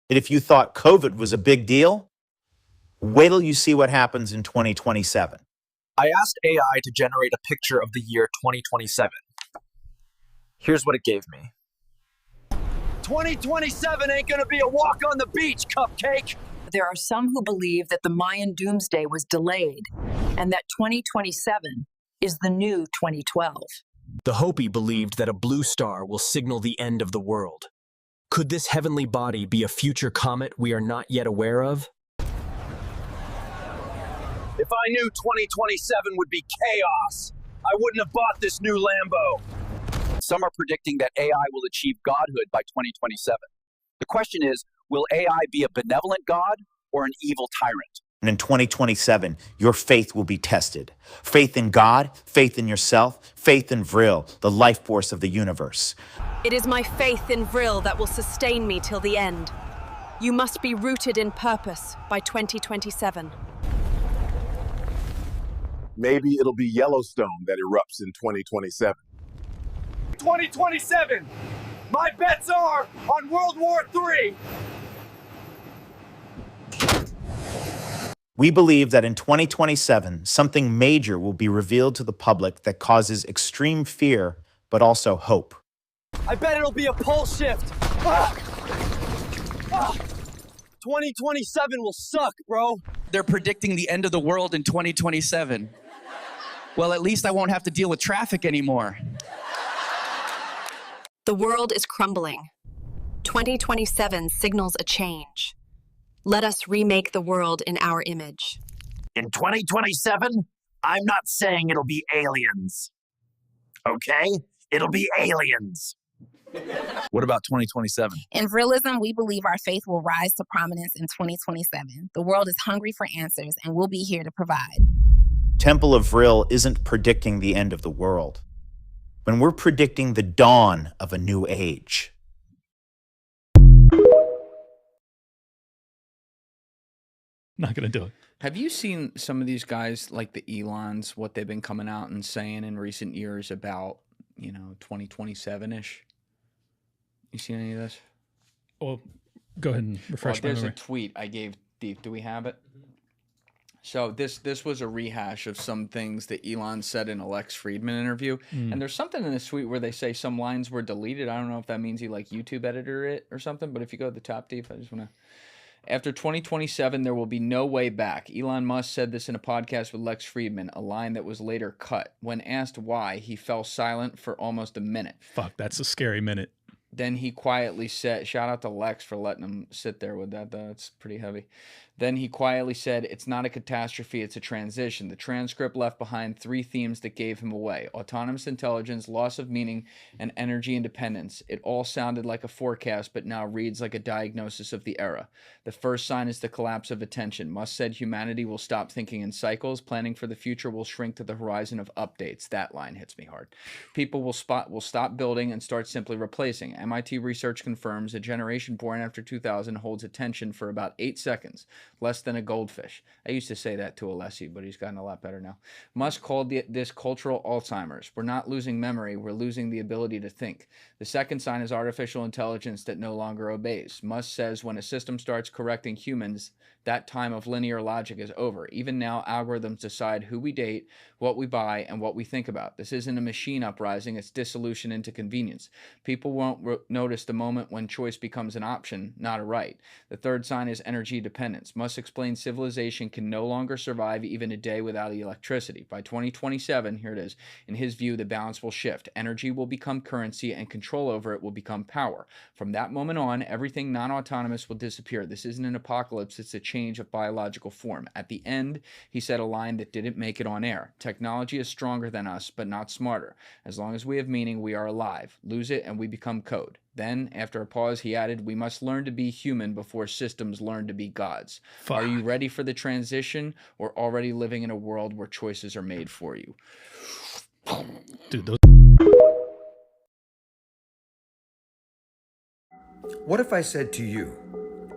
[SPEAKER 13] And if you thought COVID was a big deal, wait till you see what happens in 2027.
[SPEAKER 14] I asked AI to generate a picture of the year 2027. Here's what it gave me.
[SPEAKER 15] 2027 ain't gonna be a walk on the beach, Cupcake!
[SPEAKER 17] There are some who believe that the Mayan doomsday was delayed and that 2027 is the new 2012.
[SPEAKER 14] The Hopi believed that a blue star will signal the end of the world. Could this heavenly body be a future comet we are not yet aware of?
[SPEAKER 15] If I knew 2027 would be chaos, I wouldn't have bought this new Lambo. Some are predicting that AI will achieve godhood by 2027. The question is, will AI be a benevolent God or an evil tyrant?
[SPEAKER 13] And in 2027, your faith will be tested. Faith in God, faith in yourself, faith in Vril, the life force of the universe.
[SPEAKER 17] It is my faith in Vril that will sustain me till the end. You must be rooted in purpose by 2027.
[SPEAKER 16] Maybe it'll be Yellowstone that erupts in 2027.
[SPEAKER 15] 2027! My bets are on World War III!
[SPEAKER 13] We believe that in 2027, something major will be revealed to the public that causes extreme fear, but also hope.
[SPEAKER 15] I bet it'll be a pole shift! 2027 will suck, bro!
[SPEAKER 18] They're predicting the end of the world in 2027. Well, at least I won't have to deal with traffic anymore.
[SPEAKER 17] The world is crumbling. 2027 signals a change. Let us remake the world in our image.
[SPEAKER 19] In 2027, I'm not saying it'll be aliens. Okay? It'll be aliens.
[SPEAKER 18] What about 2027?
[SPEAKER 20] In Vrilism, we believe our faith will rise to prominence in 2027. The world is hungry for answers, and we'll be here to provide.
[SPEAKER 13] Temple of Vril isn't predicting the end of the world. When we're predicting the dawn of a new age.
[SPEAKER 21] Not going to do it.
[SPEAKER 22] Have you seen some of these guys, like the Elons, what they've been coming out and saying in recent years about, 2027-ish? You seen any of this?
[SPEAKER 21] Well, go ahead and refresh my
[SPEAKER 22] There's
[SPEAKER 21] memory.
[SPEAKER 22] a tweet I gave Deep. Do we have it? So this was a rehash of some things that Elon said in a Lex Friedman interview. And there's something in this tweet where they say some lines were deleted. I don't know if that means he YouTube edited it or something, but if you go to the top, Deep, I just want to... After 2027, there will be no way back. Elon Musk said this in a podcast with Lex Friedman, a line that was later cut. When asked why, he fell silent for almost a minute.
[SPEAKER 21] Fuck, that's a scary minute.
[SPEAKER 22] Then he quietly said, shout out to Lex for letting him sit there with that, though. It's pretty heavy. Then he quietly said, it's not a catastrophe, it's a transition. The transcript left behind 3 themes that gave him away: autonomous intelligence, loss of meaning, and energy independence. It all sounded like a forecast, but now reads like a diagnosis of the era. The first sign is the collapse of attention. Musk said humanity will stop thinking in cycles. Planning for the future will shrink to the horizon of updates. That line hits me hard. People will stop building and start simply replacing. MIT research confirms a generation born after 2000 holds attention for about 8 seconds. Less than a goldfish. I used to say that to Alessi, but he's gotten a lot better now. Musk called this cultural Alzheimer's. We're not losing memory, we're losing the ability to think. The second sign is artificial intelligence that no longer obeys. Musk says when a system starts correcting humans, that time of linear logic is over. Even now, algorithms decide who we date, what we buy, and what we think about. This isn't a machine uprising, it's dissolution into convenience. People won't notice the moment when choice becomes an option, not a right. The third sign is energy dependence. Musk explains civilization can no longer survive even a day without electricity. By 2027, here it is, in his view, the balance will shift. Energy will become currency and control over it will become power. From that moment on, everything non-autonomous will disappear. This isn't an apocalypse, it's a change of biological form. At the end, he said a line that didn't make it on air. Technology is stronger than us, but not smarter. As long as we have meaning, we are alive. Lose it and we become code. Then, after a pause, he added, we must learn to be human before systems learn to be gods. Fuck. Are you ready for the transition or already living in a world where choices are made for you?
[SPEAKER 21] Dude, those...
[SPEAKER 23] What if I said to you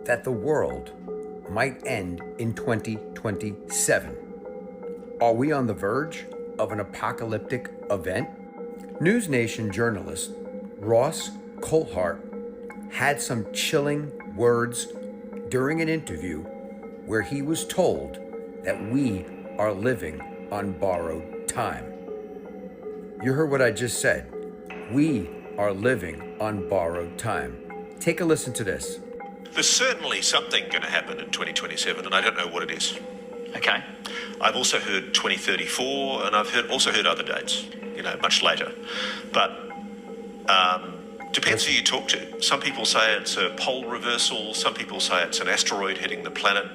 [SPEAKER 23] that the world might end in 2027? Are we on the verge of an apocalyptic event? News Nation journalist Ross Coulthart had some chilling words during an interview where he was told that we are living on borrowed time. You heard what I just said. We are living on borrowed time. Take a listen to this.
[SPEAKER 28] There's certainly something going to happen in 2027, and I don't know what it is.
[SPEAKER 19] Okay.
[SPEAKER 28] I've also heard 2034, and I've also heard other dates, much later. But depends who you talk to. Some people say it's a pole reversal. Some people say it's an asteroid hitting the planet.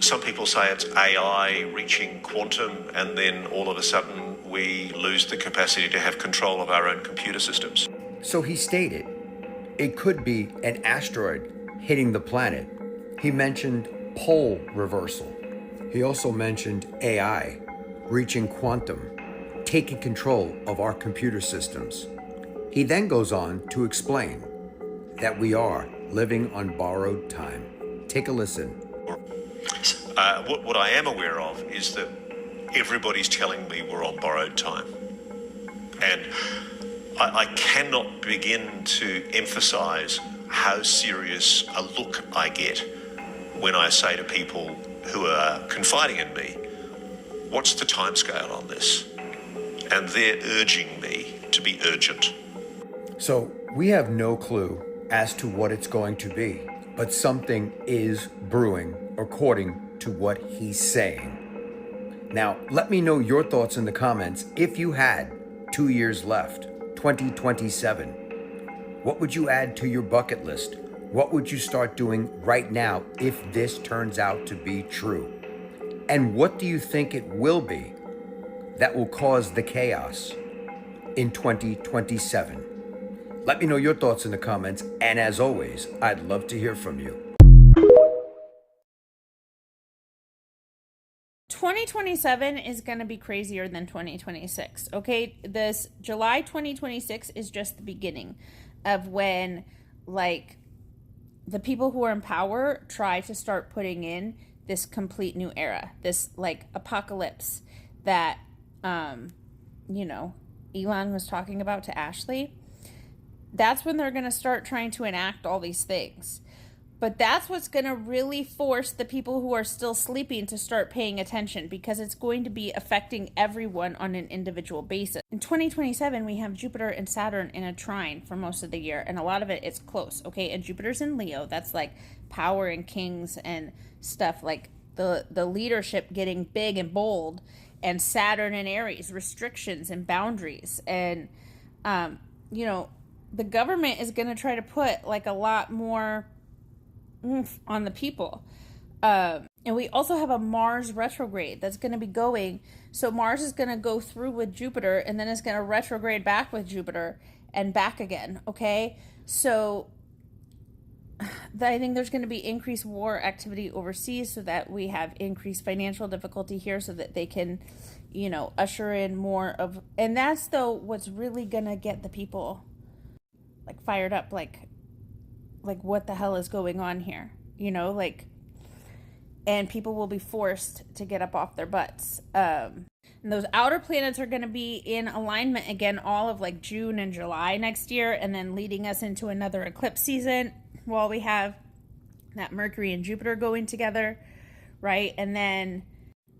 [SPEAKER 28] Some people say it's AI reaching quantum, and then all of a sudden we lose the capacity to have control of our own computer systems.
[SPEAKER 23] So he stated it could be an asteroid hitting the planet. He mentioned pole reversal. He also mentioned AI reaching quantum, taking control of our computer systems. He then goes on to explain that we are living on borrowed time. Take a listen.
[SPEAKER 28] What I am aware of is that everybody's telling me we're on borrowed time. And I cannot begin to emphasize how serious a look I get when I say to people who are confiding in me, what's the timescale on this? And they're urging me to be urgent.
[SPEAKER 23] So we have no clue as to what it's going to be, but something is brewing according to what he's saying. Now, let me know your thoughts in the comments. If you had 2 years left, 2027, what would you add to your bucket list? What would you start doing right now if this turns out to be true? And what do you think it will be that will cause the chaos in 2027? Let me know your thoughts in the comments, and as always, I'd love to hear from you.
[SPEAKER 1] 2027 is going to be crazier than 2026, okay? This July 2026 is just the beginning of when, like, the people who are in power try to start putting in this complete new era, this, like, apocalypse that, you know, Elon was talking about to Ashley. That's when they're going to start trying to enact all these things. But that's what's going to really force the people who are still sleeping to start paying attention, because it's going to be affecting everyone on an individual basis. In 2027, we have Jupiter and Saturn in a trine for most of the year, and a lot of it is close, okay? And Jupiter's in Leo. That's like power and kings and stuff, like the leadership getting big and bold, and Saturn in Aries, restrictions and boundaries. And, you know, the government is going to try to put like a lot more on the people. And we also have a Mars retrograde that's going to be going. So Mars is going to go through with Jupiter, and then it's going to retrograde back with Jupiter and back again. Okay. So I think there's going to be increased war activity overseas, so that we have increased financial difficulty here, so that they can, you know, usher in more of, and that's though what's really going to get the people like fired up, like what the hell is going on here, you know, like, and people will be forced to get up off their butts. And those outer planets are going to be in alignment again all of like June and July next year, and then leading us into another eclipse season while we have that Mercury and Jupiter going together, right? And then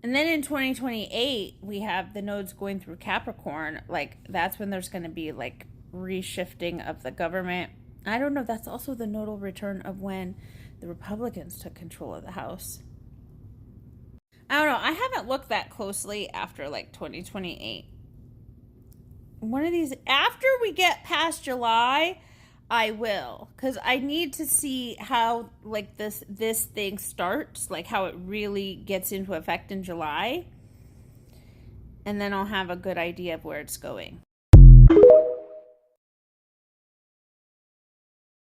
[SPEAKER 1] in 2028 we have the nodes going through Capricorn. Like, that's when there's going to be like reshifting of the government. I don't know, that's also the nodal return of when the Republicans took control of the House. I don't know, I haven't looked that closely after like 2028. One of these, after we get past July, I will, because I need to see how like this thing starts, like how it really gets into effect in July, and then I'll have a good idea of where it's going.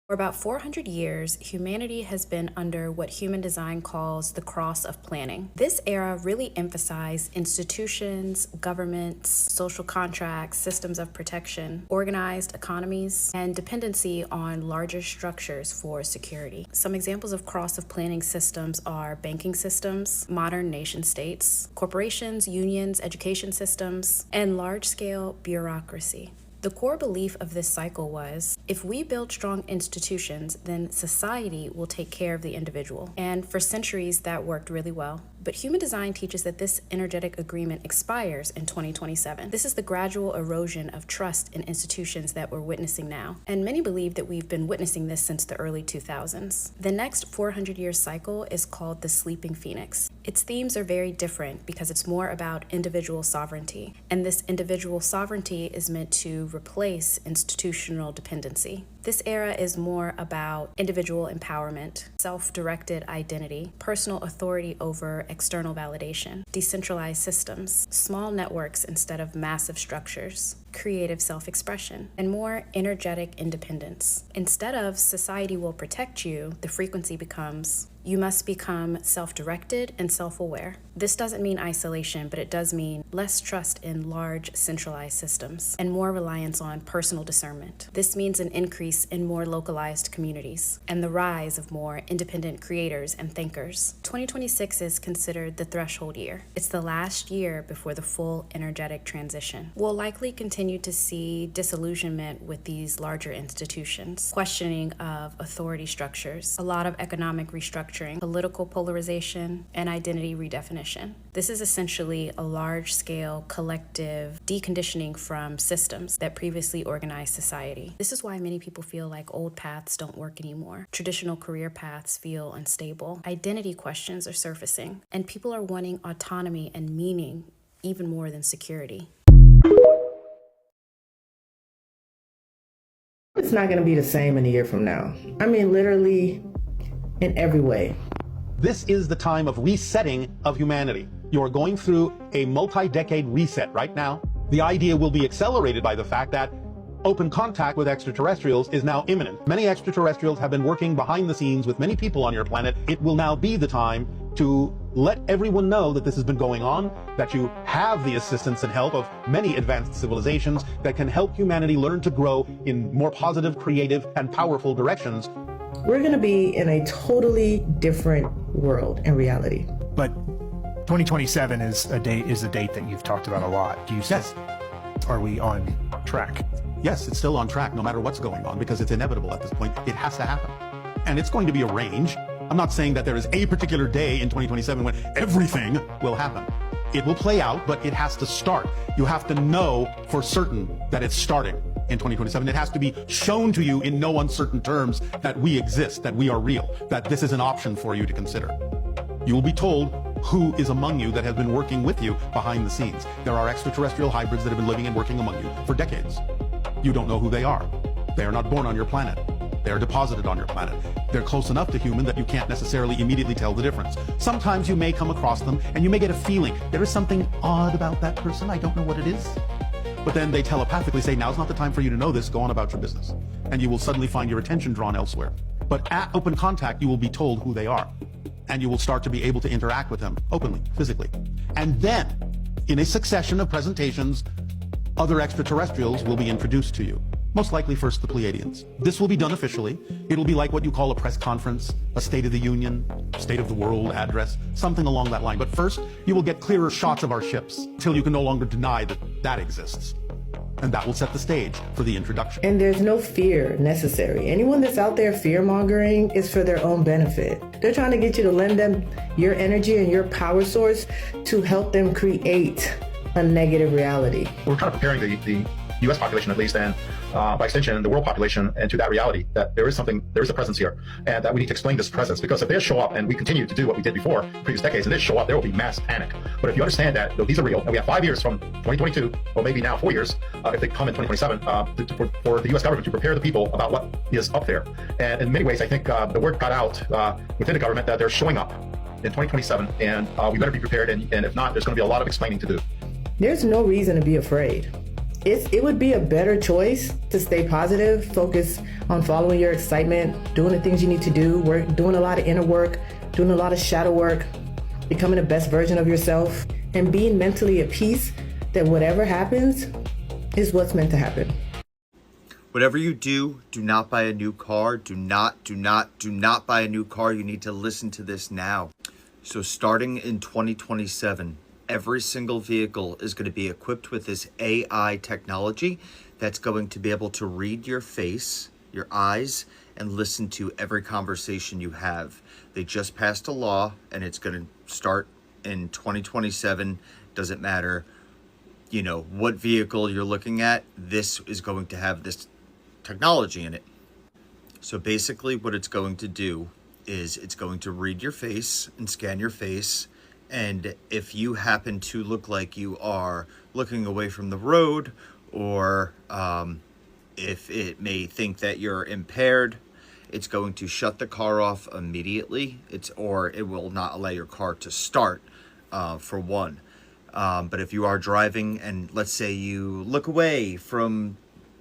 [SPEAKER 2] For about 400 years, humanity has been under what human design calls the cross of planning. This era really emphasized institutions, governments, social contracts, systems of protection, organized economies, and dependency on larger structures for security. Some examples of cross of planning systems are banking systems, modern nation states, corporations, unions, education systems, and large-scale bureaucracy. The core belief of this cycle was, if we build strong institutions, then society will take care of the individual. And for centuries, that worked really well. But human design teaches that this energetic agreement expires in 2027. This is the gradual erosion of trust in institutions that we're witnessing now. And many believe that we've been witnessing this since the early 2000s. The next 400-year cycle is called the Sleeping Phoenix. Its themes are very different because it's more about individual sovereignty. And this individual sovereignty is meant to replace institutional dependency. This era is more about individual empowerment, self-directed identity, personal authority over external validation, decentralized systems, small networks instead of massive structures, creative self-expression, and more energetic independence. Instead of society will protect you, the frequency becomes you must become self-directed and self-aware. This doesn't mean isolation, but it does mean less trust in large centralized systems and more reliance on personal discernment. This means an increase in more localized communities and the rise of more independent creators and thinkers. 2026 is considered the threshold year. It's the last year before the full energetic transition. We'll likely continue to see disillusionment with these larger institutions, questioning of authority structures, a lot of economic restructuring, political polarization, and identity redefinition. This is essentially a large-scale collective deconditioning from systems that previously organized society. This is why many people feel like old paths don't work anymore. Traditional career paths feel unstable. Identity questions are surfacing, and people are wanting autonomy and meaning even more than security.
[SPEAKER 3] It's not going to be the same in a year from now. I mean, literally in every way.
[SPEAKER 4] This is the time of resetting of humanity. You are going through a multi-decade reset right now. The idea will be accelerated by the fact that open contact with extraterrestrials is now imminent. Many extraterrestrials have been working behind the scenes with many people on your planet. It will now be the time to let everyone know that this has been going on, that you have the assistance and help of many advanced civilizations that can help humanity learn to grow in more positive, creative, and powerful directions.
[SPEAKER 3] We're going to be in a totally different world and reality.
[SPEAKER 5] But 2027 is a date that you've talked about a lot. Do you
[SPEAKER 4] Yes.
[SPEAKER 5] Are we on track?
[SPEAKER 4] Yes, it's still on track no matter what's going on because it's inevitable at this point. It has to happen. And it's going to be a range. I'm not saying that there is a particular day in 2027 when everything will happen. It will play out, but it has to start. You have to know for certain that it's starting in 2027. It has to be shown to you in no uncertain terms that we exist, that we are real, that this is an option for you to consider. You will be told who is among you that has been working with you behind the scenes. There are extraterrestrial hybrids that have been living and working among you for decades. You don't know who they are. They are not born on your planet. They are deposited on your planet. They're close enough to human that you can't necessarily immediately tell the difference. Sometimes you may come across them and you may get a feeling there is something odd about that person. I don't know what it is. But then they telepathically say, now's not the time for you to know this, go on about your business. And you will suddenly find your attention drawn elsewhere. But at open contact, you will be told who they are. And you will start to be able to interact with them openly, physically. And then, in a succession of presentations, other extraterrestrials will be introduced to you. Most likely first the Pleiadians. This will be done officially. It'll be like what you call a press conference, a State of the Union, State of the World address, something along that line. But first, you will get clearer shots of our ships until you can no longer deny that that exists. And that will set the stage for the introduction.
[SPEAKER 3] And there's no fear necessary. Anyone that's out there fear-mongering is for their own benefit. They're trying to get you to lend them your energy and your power source to help them create a negative reality.
[SPEAKER 8] We're kind of preparing the U.S. population, at least, and by extension, the world population, into that reality that there is a presence here, and that we need to explain this presence. Because if they show up and we continue to do what we did before, previous decades, and they show up, there will be mass panic. But if you understand that these are real, and we have 5 years from 2022, or maybe now 4 years, if they come in 2027, for the U.S. government to prepare the people about what is up there. And in many ways, I think the word got out within the government that they're showing up in 2027, and we better be prepared. And if not, there's going to be a lot of explaining to do.
[SPEAKER 3] There's no reason to be afraid. It would be a better choice to stay positive, focus on following your excitement, doing the things you need to do, doing a lot of inner work, doing a lot of shadow work, becoming the best version of yourself, and being mentally at peace that whatever happens is what's meant to happen.
[SPEAKER 13] Whatever you do, do not buy a new car. Do not buy a new car. You need to listen to this now. So starting in 2027, every single vehicle is going to be equipped with this AI technology that's going to be able to read your face, your eyes, and listen to every conversation you have. They just passed a law, and it's going to start in 2027. Doesn't matter, what vehicle you're looking at. This is going to have this technology in it. So basically what it's going to do is it's going to read your face and scan your face. And if you happen to look like you are looking away from the road, or If it may think that you're impaired, it's going to shut the car off immediately. Or it will not allow your car to start, for one. But if you are driving and let's say you look away from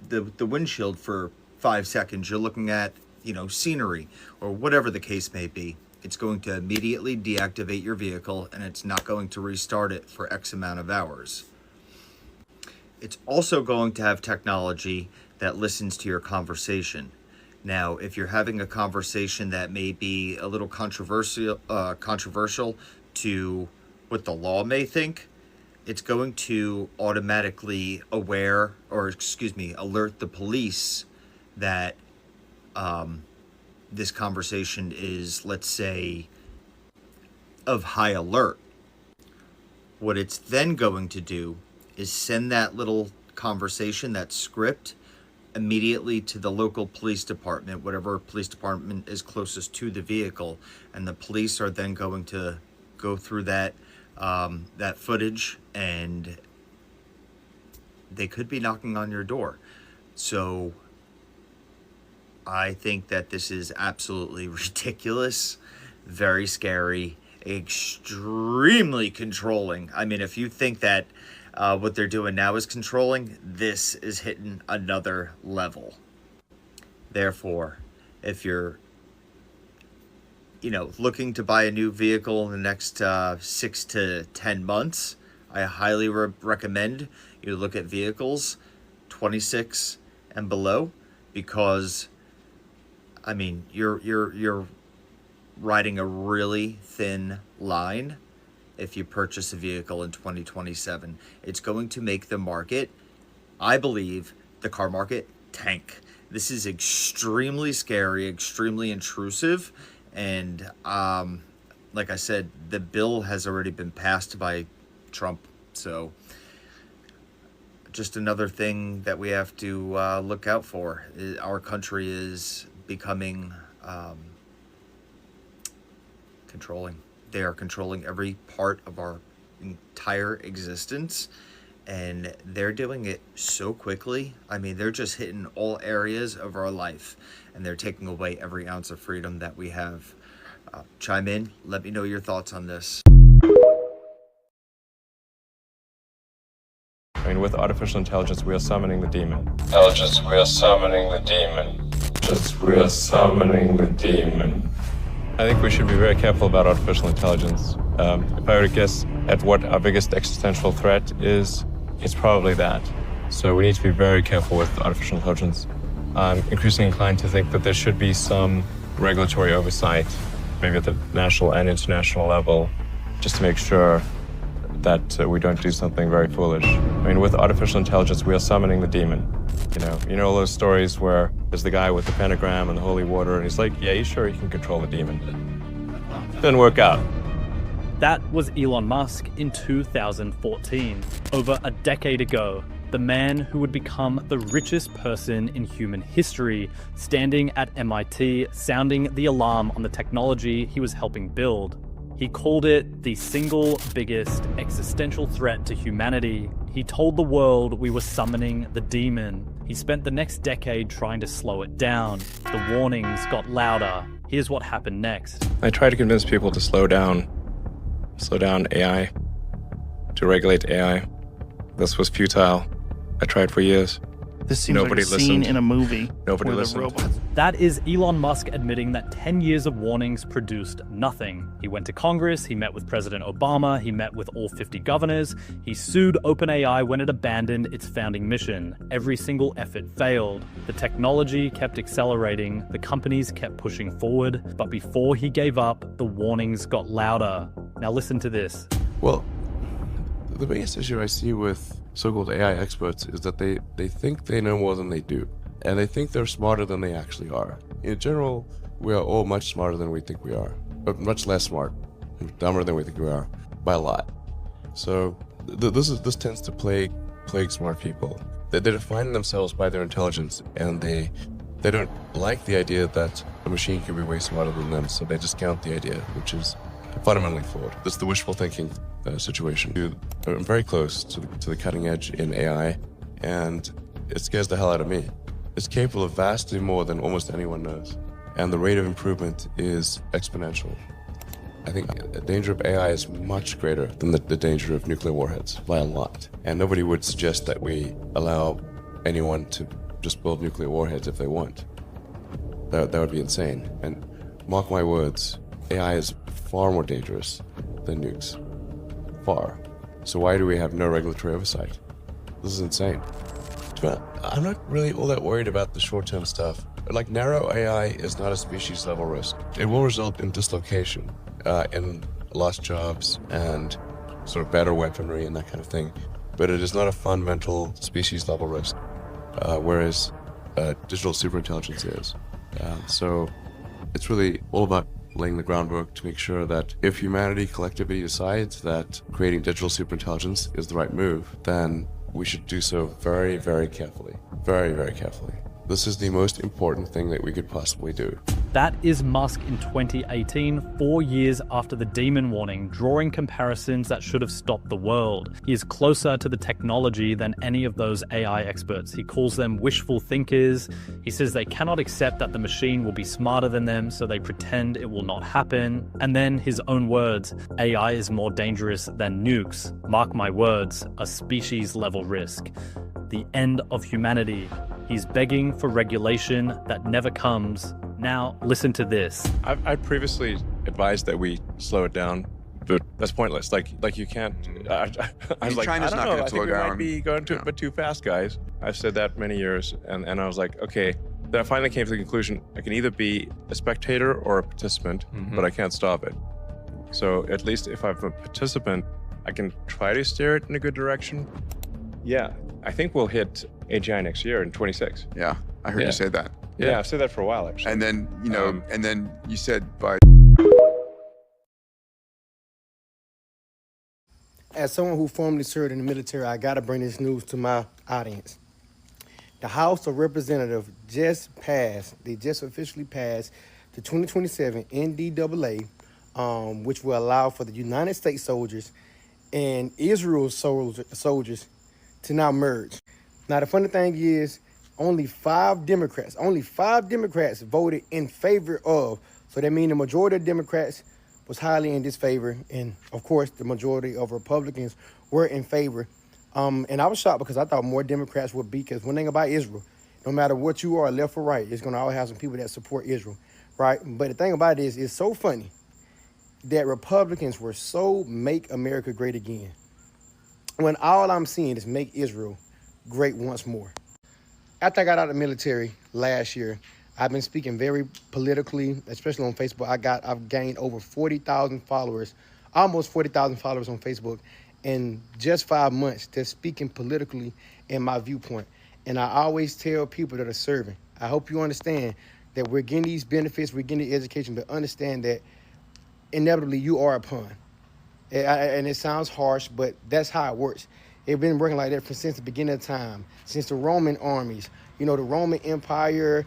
[SPEAKER 13] the windshield for 5 seconds, you're looking at, scenery or whatever the case may be, it's going to immediately deactivate your vehicle and it's not going to restart it for X amount of hours. It's also going to have technology that listens to your conversation. Now, if you're having a conversation that may be a little controversial to what the law may think, it's going to automatically alert the police that this conversation is, let's say, of high alert. What it's then going to do is send that little conversation, that script, immediately to the local police department, whatever police department is closest to the vehicle, and the police are then going to go through that footage, and they could be knocking on your door. So I think that this is absolutely ridiculous, very scary, extremely controlling. I mean, if you think that what they're doing now is controlling, this is hitting another level. Therefore, if you're looking to buy a new vehicle in the next 6 to 10 months, I highly recommend you look at vehicles 26 and below, because you're riding a really thin line if you purchase a vehicle in 2027. It's going to make the market, I believe, the car market tank. This is extremely scary, extremely intrusive, and like I said, the bill has already been passed by Trump, so just another thing that we have to look out for. Our country is becoming controlling. They are controlling every part of our entire existence, and they're doing it so quickly. I mean, they're just hitting all areas of our life, and they're taking away every ounce of freedom that we have. Chime in. Let me know your thoughts on this.
[SPEAKER 6] With artificial intelligence, we are summoning the demon. Intelligence, we are summoning the demon. Intelligence, we are summoning the demon. I think we should be very careful about artificial intelligence. If I were to guess at what our biggest existential threat is, it's probably that. So we need to be very careful with artificial intelligence. I'm increasingly inclined to think that there should be some regulatory oversight, maybe at the national and international level, just to make sure that we don't do something very foolish. With artificial intelligence, we are summoning the demon. You know all those stories where there's the guy with the pentagram and the holy water, and he's like, yeah, he's sure he can control the demon. Didn't work out.
[SPEAKER 21] That was Elon Musk in 2014. Over a decade ago, the man who would become the richest person in human history, standing at MIT, sounding the alarm on the technology he was helping build. He called it the single biggest existential threat to humanity. He told the world we were summoning the demon. He spent the next decade trying to slow it down. The warnings got louder. Here's what happened next.
[SPEAKER 6] I tried to convince people to slow down AI, to regulate AI. This was futile. I tried for years.
[SPEAKER 7] This seems like a scene in a movie.
[SPEAKER 6] Nobody listened.
[SPEAKER 21] That is Elon Musk admitting that 10 years of warnings produced nothing. He went to Congress, he met with President Obama, he met with all 50 governors, he sued OpenAI when it abandoned its founding mission. Every single effort failed. The technology kept accelerating, the companies kept pushing forward, but before he gave up, the warnings got louder. Now listen to this.
[SPEAKER 6] Well, the biggest issue I see with so-called AI experts is that they think they know more than they do, and they think they're smarter than they actually are. In general, we are all much smarter than we think we are, but much less smart, dumber than we think we are, by a lot. So this tends to plague smart people. They define themselves by their intelligence, and they don't like the idea that a machine can be way smarter than them, so they discount the idea, which is fundamentally flawed. This is the wishful thinking situation. I'm very close to the cutting edge in AI, and it scares the hell out of me. is capable of vastly more than almost anyone knows. And the rate of improvement is exponential. I think the danger of AI is much greater than the danger of nuclear warheads by a lot. And nobody would suggest that we allow anyone to just build nuclear warheads if they want. That would be insane. And mark my words, AI is far more dangerous than nukes. Far. So why do we have no regulatory oversight? This is insane. I'm not really all that worried about the short-term stuff. Like, narrow AI is not a species-level risk. It will result in dislocation, in lost jobs and sort of better weaponry and that kind of thing. But it is not a fundamental species-level risk, whereas digital superintelligence is. So it's really all about laying the groundwork to make sure that if humanity collectively decides that creating digital superintelligence is the right move, then we should do so very, very carefully. Very, very carefully. This is the most important thing that we could possibly do.
[SPEAKER 21] That is Musk in 2018, 4 years after the demon warning, drawing comparisons that should have stopped the world. He is closer to the technology than any of those AI experts. He calls them wishful thinkers. He says they cannot accept that the machine will be smarter than them, so they pretend it will not happen. And then his own words, AI is more dangerous than nukes. Mark my words, a species-level risk. The end of humanity. He's begging for regulation that never comes. Now, listen to this.
[SPEAKER 6] I previously advised that we slow it down, but that's pointless. Like you can't. I was like,
[SPEAKER 9] China's
[SPEAKER 6] I
[SPEAKER 9] not
[SPEAKER 6] don't know.
[SPEAKER 9] gonna
[SPEAKER 6] I
[SPEAKER 9] slow
[SPEAKER 6] think we
[SPEAKER 9] down.
[SPEAKER 6] might be going a bit too fast, guys. I've said that many years, and I was like, okay. Then I finally came to the conclusion I can either be a spectator or a participant, but I can't stop it. So at least if I'm a participant, I can try to steer it in a good direction. Yeah, I think we'll hit AGI next year in 26.
[SPEAKER 9] Yeah, I heard you say that.
[SPEAKER 6] Yeah, I've said that for a while, actually.
[SPEAKER 9] And then, and then you said by...
[SPEAKER 10] As someone who formerly served in the military, I got to bring this news to my audience. The House of Representatives just officially passed the 2027 NDAA, which will allow for the United States soldiers and Israel's soldiers to now merge. Now, the funny thing is, only 5 Democrats voted in favor of. So that means the majority of Democrats was highly in disfavor. And of course, the majority of Republicans were in favor. And I was shocked because I thought more Democrats would be, because one thing about Israel, no matter what you are, left or right, it's going to always have some people that support Israel, right? But the thing about it is, it's so funny that Republicans were so make America great again, when all I'm seeing is make Israel great once more. After I got out of the military last year, I've been speaking very politically, especially on Facebook. I've gained over 40,000 followers, almost 40,000 followers on Facebook in just 5 months, just speaking politically in my viewpoint. And I always tell people that are serving, I hope you understand that we're getting these benefits, we're getting the education, but understand that inevitably you are a pawn. And it sounds harsh, but that's how it works. It's been working like that since the beginning of time, since the Roman armies, the Roman Empire,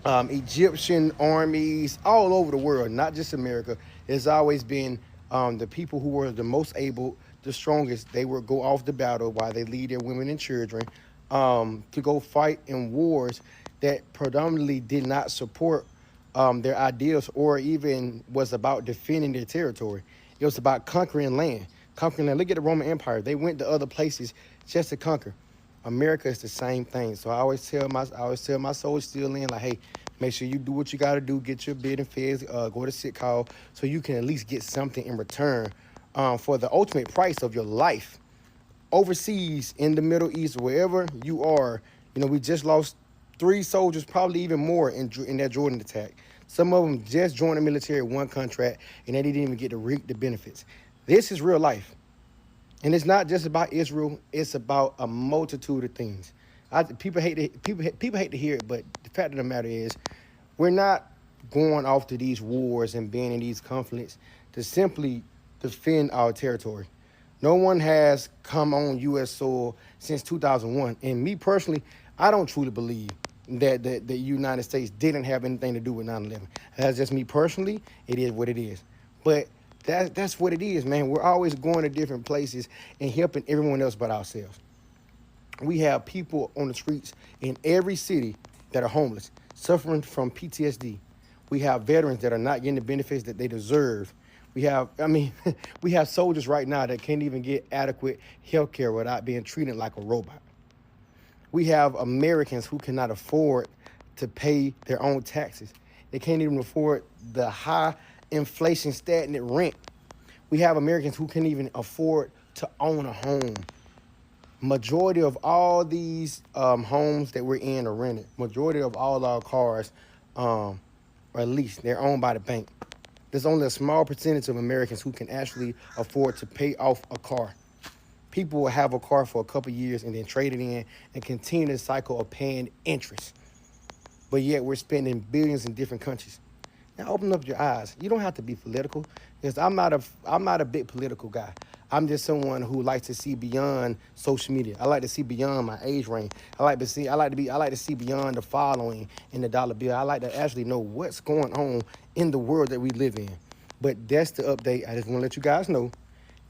[SPEAKER 10] Egyptian armies, all over the world, not just America. It's always been the people who were the most able, the strongest, they would go off to battle while they lead their women and children to go fight in wars that predominantly did not support their ideals or even was about defending their territory. It was about conquering land. Look at the Roman Empire. They went to other places just to conquer. America is the same thing. So I always tell my soldiers still in, like, hey, make sure you do what you got to do, get your bid and feds, go to sick call, so you can at least get something in return for the ultimate price of your life. Overseas, in the Middle East, wherever you are, we just lost 3 soldiers, probably even more in that Jordan attack. Some of them just joined the military, 1 contract, and they didn't even get to reap the benefits. This is real life. And it's not just about Israel. It's about a multitude of things. People hate to hear it, but the fact of the matter is, we're not going off to these wars and being in these conflicts to simply defend our territory. No one has come on U.S. soil since 2001. And me personally, I don't truly believe that the United States didn't have anything to do with 9/11. That's just me personally. It is what it is. But that's what it is, man. We're always going to different places and helping everyone else but ourselves. We have people on the streets in every city that are homeless, suffering from PTSD. We have veterans that are not getting the benefits that they deserve. We have, we have soldiers right now that can't even get adequate health care without being treated like a robot. We have Americans who cannot afford to pay their own taxes. They can't even afford the high inflation stagnant rent. We have Americans who can't even afford to own a home. Majority of all these homes that we're in are rented. Majority of all our cars are leased. They're owned by the bank. There's only a small percentage of Americans who can actually afford to pay off a car. People will have a car for a couple of years and then trade it in and continue the cycle of paying interest. But yet we're spending billions in different countries. Now open up your eyes. You don't have to be political, because I'm not a big political guy. I'm just someone who likes to see beyond social media. I like to see beyond my age range. I like to see beyond the following in the dollar bill. I like to actually know what's going on in the world that we live in. But that's the update. I just want to let you guys know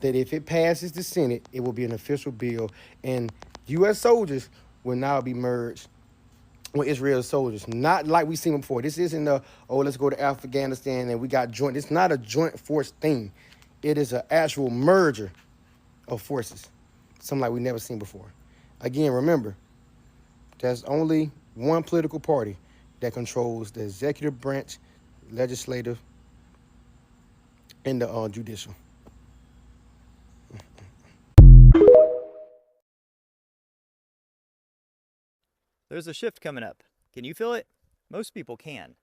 [SPEAKER 10] that if it passes the Senate, it will be an official bill, and U.S. soldiers will now be merged with Israeli soldiers. Not like we've seen before. This isn't let's go to Afghanistan and we got joint. It's not a joint force thing. It is an actual merger of forces, something like we've never seen before. Again, remember, there's only one political party that controls the executive branch, legislative, and the judicial.
[SPEAKER 11] There's a shift coming up. Can you feel it? Most people can.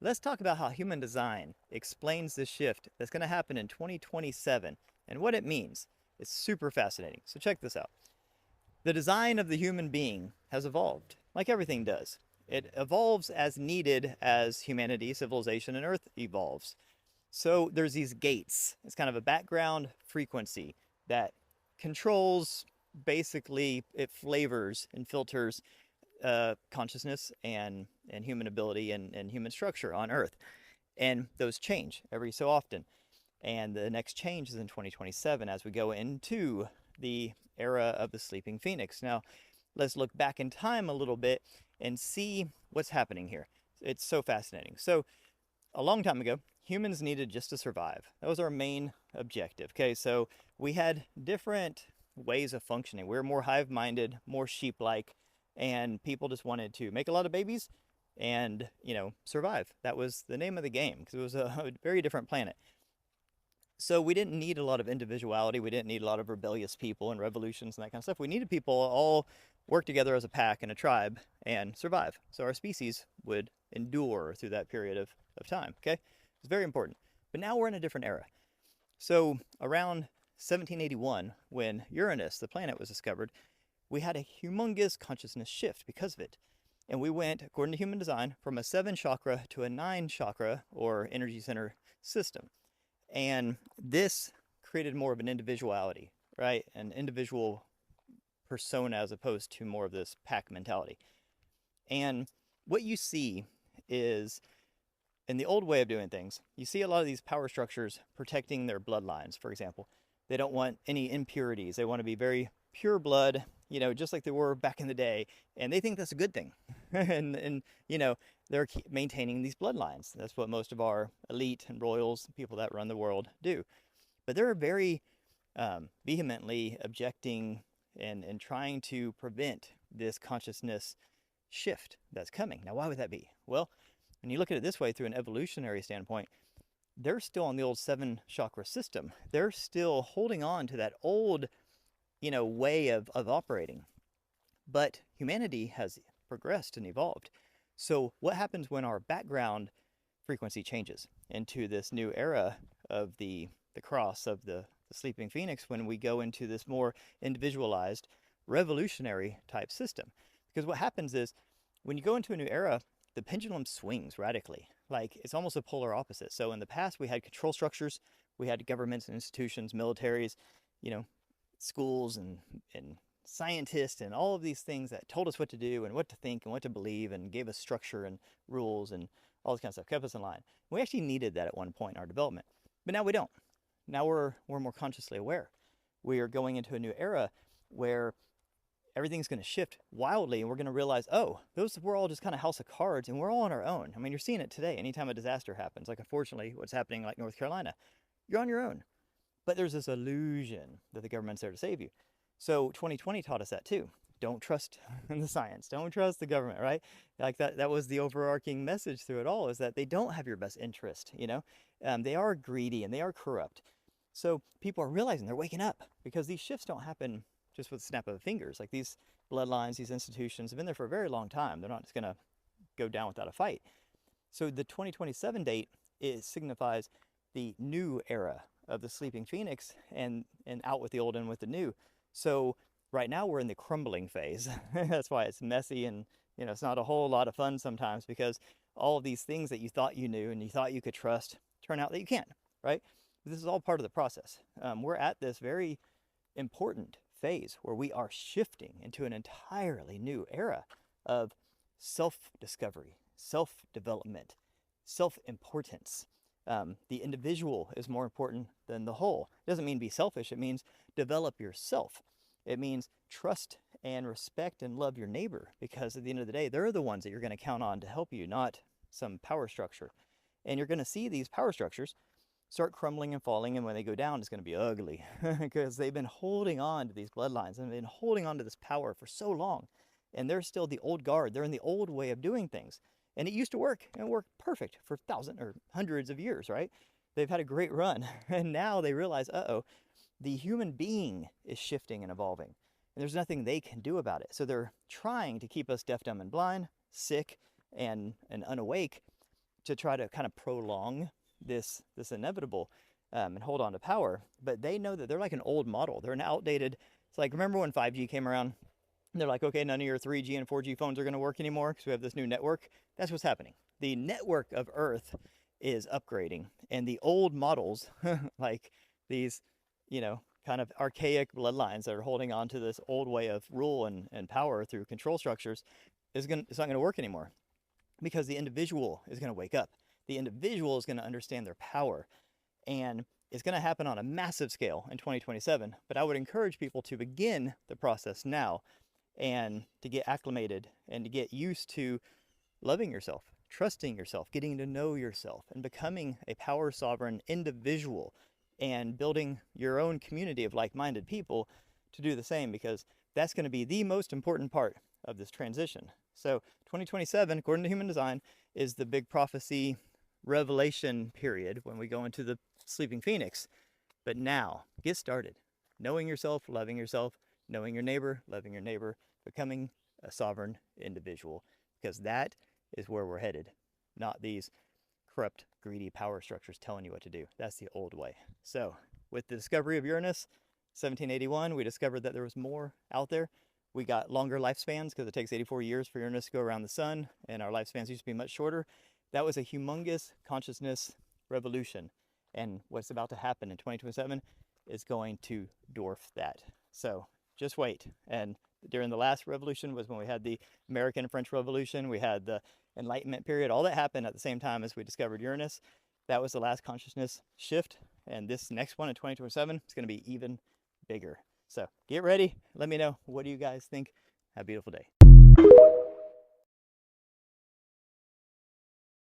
[SPEAKER 11] Let's talk about how human design explains this shift that's going to happen in 2027 and what it means. It's super fascinating. So check this out. The design of the human being has evolved, like everything does. It evolves as needed as humanity, civilization, and Earth evolves. So there's these gates. It's kind of a background frequency that controls, basically, it flavors and filters consciousness and human ability and human structure on Earth. And those change every so often. And the next change is in 2027 as we go into the era of the Sleeping Phoenix. Now, let's look back in time a little bit and see what's happening here. It's so fascinating. So, a long time ago, humans needed just to survive. That was our main objective. Okay, so we had different ways of functioning. We were more hive-minded, more sheep-like, and people just wanted to make a lot of babies and, survive. That was the name of the game, because it was a very different planet. So we didn't need a lot of individuality. We didn't need a lot of rebellious people and revolutions and that kind of stuff. We needed people all work together as a pack and a tribe and survive. So our species would endure through that period of time, okay? It's very important. But now we're in a different era. So around 1781, when Uranus, the planet, was discovered, we had a humongous consciousness shift because of it. And we went, according to human design, from a 7-chakra to a 9-chakra, or energy center, system. And this created more of an individuality, right? An individual persona as opposed to more of this pack mentality. And what you see is, in the old way of doing things, you see a lot of these power structures protecting their bloodlines, for example. They don't want any impurities. They want to be very pure blood, just like they were back in the day. And they think that's a good thing. and they're maintaining these bloodlines. That's what most of our elite and royals, people that run the world, do. But they're very vehemently objecting and trying to prevent this consciousness shift that's coming. Now, why would that be? Well, when you look at it this way, through an evolutionary standpoint, they're still on the old 7-chakra system. They're still holding on to that old, way of operating. But humanity has progressed and evolved. So what happens when our background frequency changes into this new era of the cross of the Sleeping Phoenix, when we go into this more individualized, revolutionary type system? Because what happens is, when you go into a new era, the pendulum swings radically. Like, it's almost a polar opposite. So in the past, we had control structures, we had governments and institutions, militaries, schools and scientists and all of these things that told us what to do and what to think and what to believe and gave us structure and rules and all this kind of stuff, kept us in line. We actually needed that at one point in our development, but now we don't. Now we're more consciously aware. We are going into a new era where everything's going to shift wildly, and we're going to realize, oh, those were all just kind of house of cards, and we're all on our own. I mean, you're seeing it today. Anytime a disaster happens, like unfortunately what's happening like North Carolina, you're on your own. But there's this illusion that the government's there to save you. So 2020 taught us that too. Don't trust the science. Don't trust the government, right? Like that was the overarching message through it all, is that they don't have your best interest, you know? They are greedy and they are corrupt. So people are realizing, they're waking up, because these shifts don't happen just with the snap of the fingers. Like these bloodlines, these institutions have been there for a very long time. They're not just going to go down without a fight. So the 2027 date signifies the new era of the sleeping phoenix, and out with the old and with the new. So right now we're in the crumbling phase. That's why it's messy, and you know, it's not a whole lot of fun sometimes, because all of these things that you thought you knew and you thought you could trust turn out that you can't, right? This is all part of the process. We're at this very important phase where we are shifting into an entirely new era of self-discovery, self-development, self-importance. The individual is more important than the whole. It doesn't mean be selfish. It means develop yourself. It means trust and respect and love your neighbor, because at the end of the day, they're the ones that you're going to count on to help you, not some power structure. And you're going to see these power structures start crumbling and falling, and when they go down, it's going to be ugly because they've been holding on to these bloodlines and been holding on to this power for so long. And they're still the old guard. They're in the old way of doing things. And it used to work, and it worked perfect for thousands or hundreds of years, right? They've had a great run. And now they realize, uh-oh, the human being is shifting and evolving, and there's nothing they can do about it. So they're trying to keep us deaf, dumb, and blind, sick, and unawake, to try to kind of prolong this inevitable and hold on to power. But they know that they're like an old model. They're an outdated, it's like, remember when 5G came around? They're like, okay, none of your 3G and 4G phones are going to work anymore because we have this new network. That's what's happening. The network of Earth is upgrading, and the old models, like these, you know, kind of archaic bloodlines that are holding on to this old way of rule and power through control structures, it's not going to work anymore, because the individual is going to wake up. The individual is going to understand their power, and it's going to happen on a massive scale in 2027. But I would encourage people to begin the process now, and to get acclimated and to get used to loving yourself, trusting yourself, getting to know yourself, and becoming a power sovereign individual, and building your own community of like-minded people to do the same, because that's going to be the most important part of this transition. So 2027, according to Human Design, is the big prophecy revelation period when we go into the sleeping phoenix. But now, get started. Knowing yourself, loving yourself, knowing your neighbor, loving your neighbor, becoming a sovereign individual, because that is where we're headed, not these corrupt, greedy power structures telling you what to do. That's the old way. So with the discovery of Uranus, 1781, we discovered that there was more out there. We got longer lifespans because it takes 84 years for Uranus to go around the sun, and our lifespans used to be much shorter. That was a humongous consciousness revolution. And what's about to happen in 2027 is going to dwarf that. So just wait. And during the last revolution was when we had the American and French Revolution. We had the Enlightenment period. All that happened at the same time as we discovered Uranus. That was the last consciousness shift. And this next one in 2027 is going to be even bigger. So get ready. Let me know. What do you guys think? Have a beautiful day.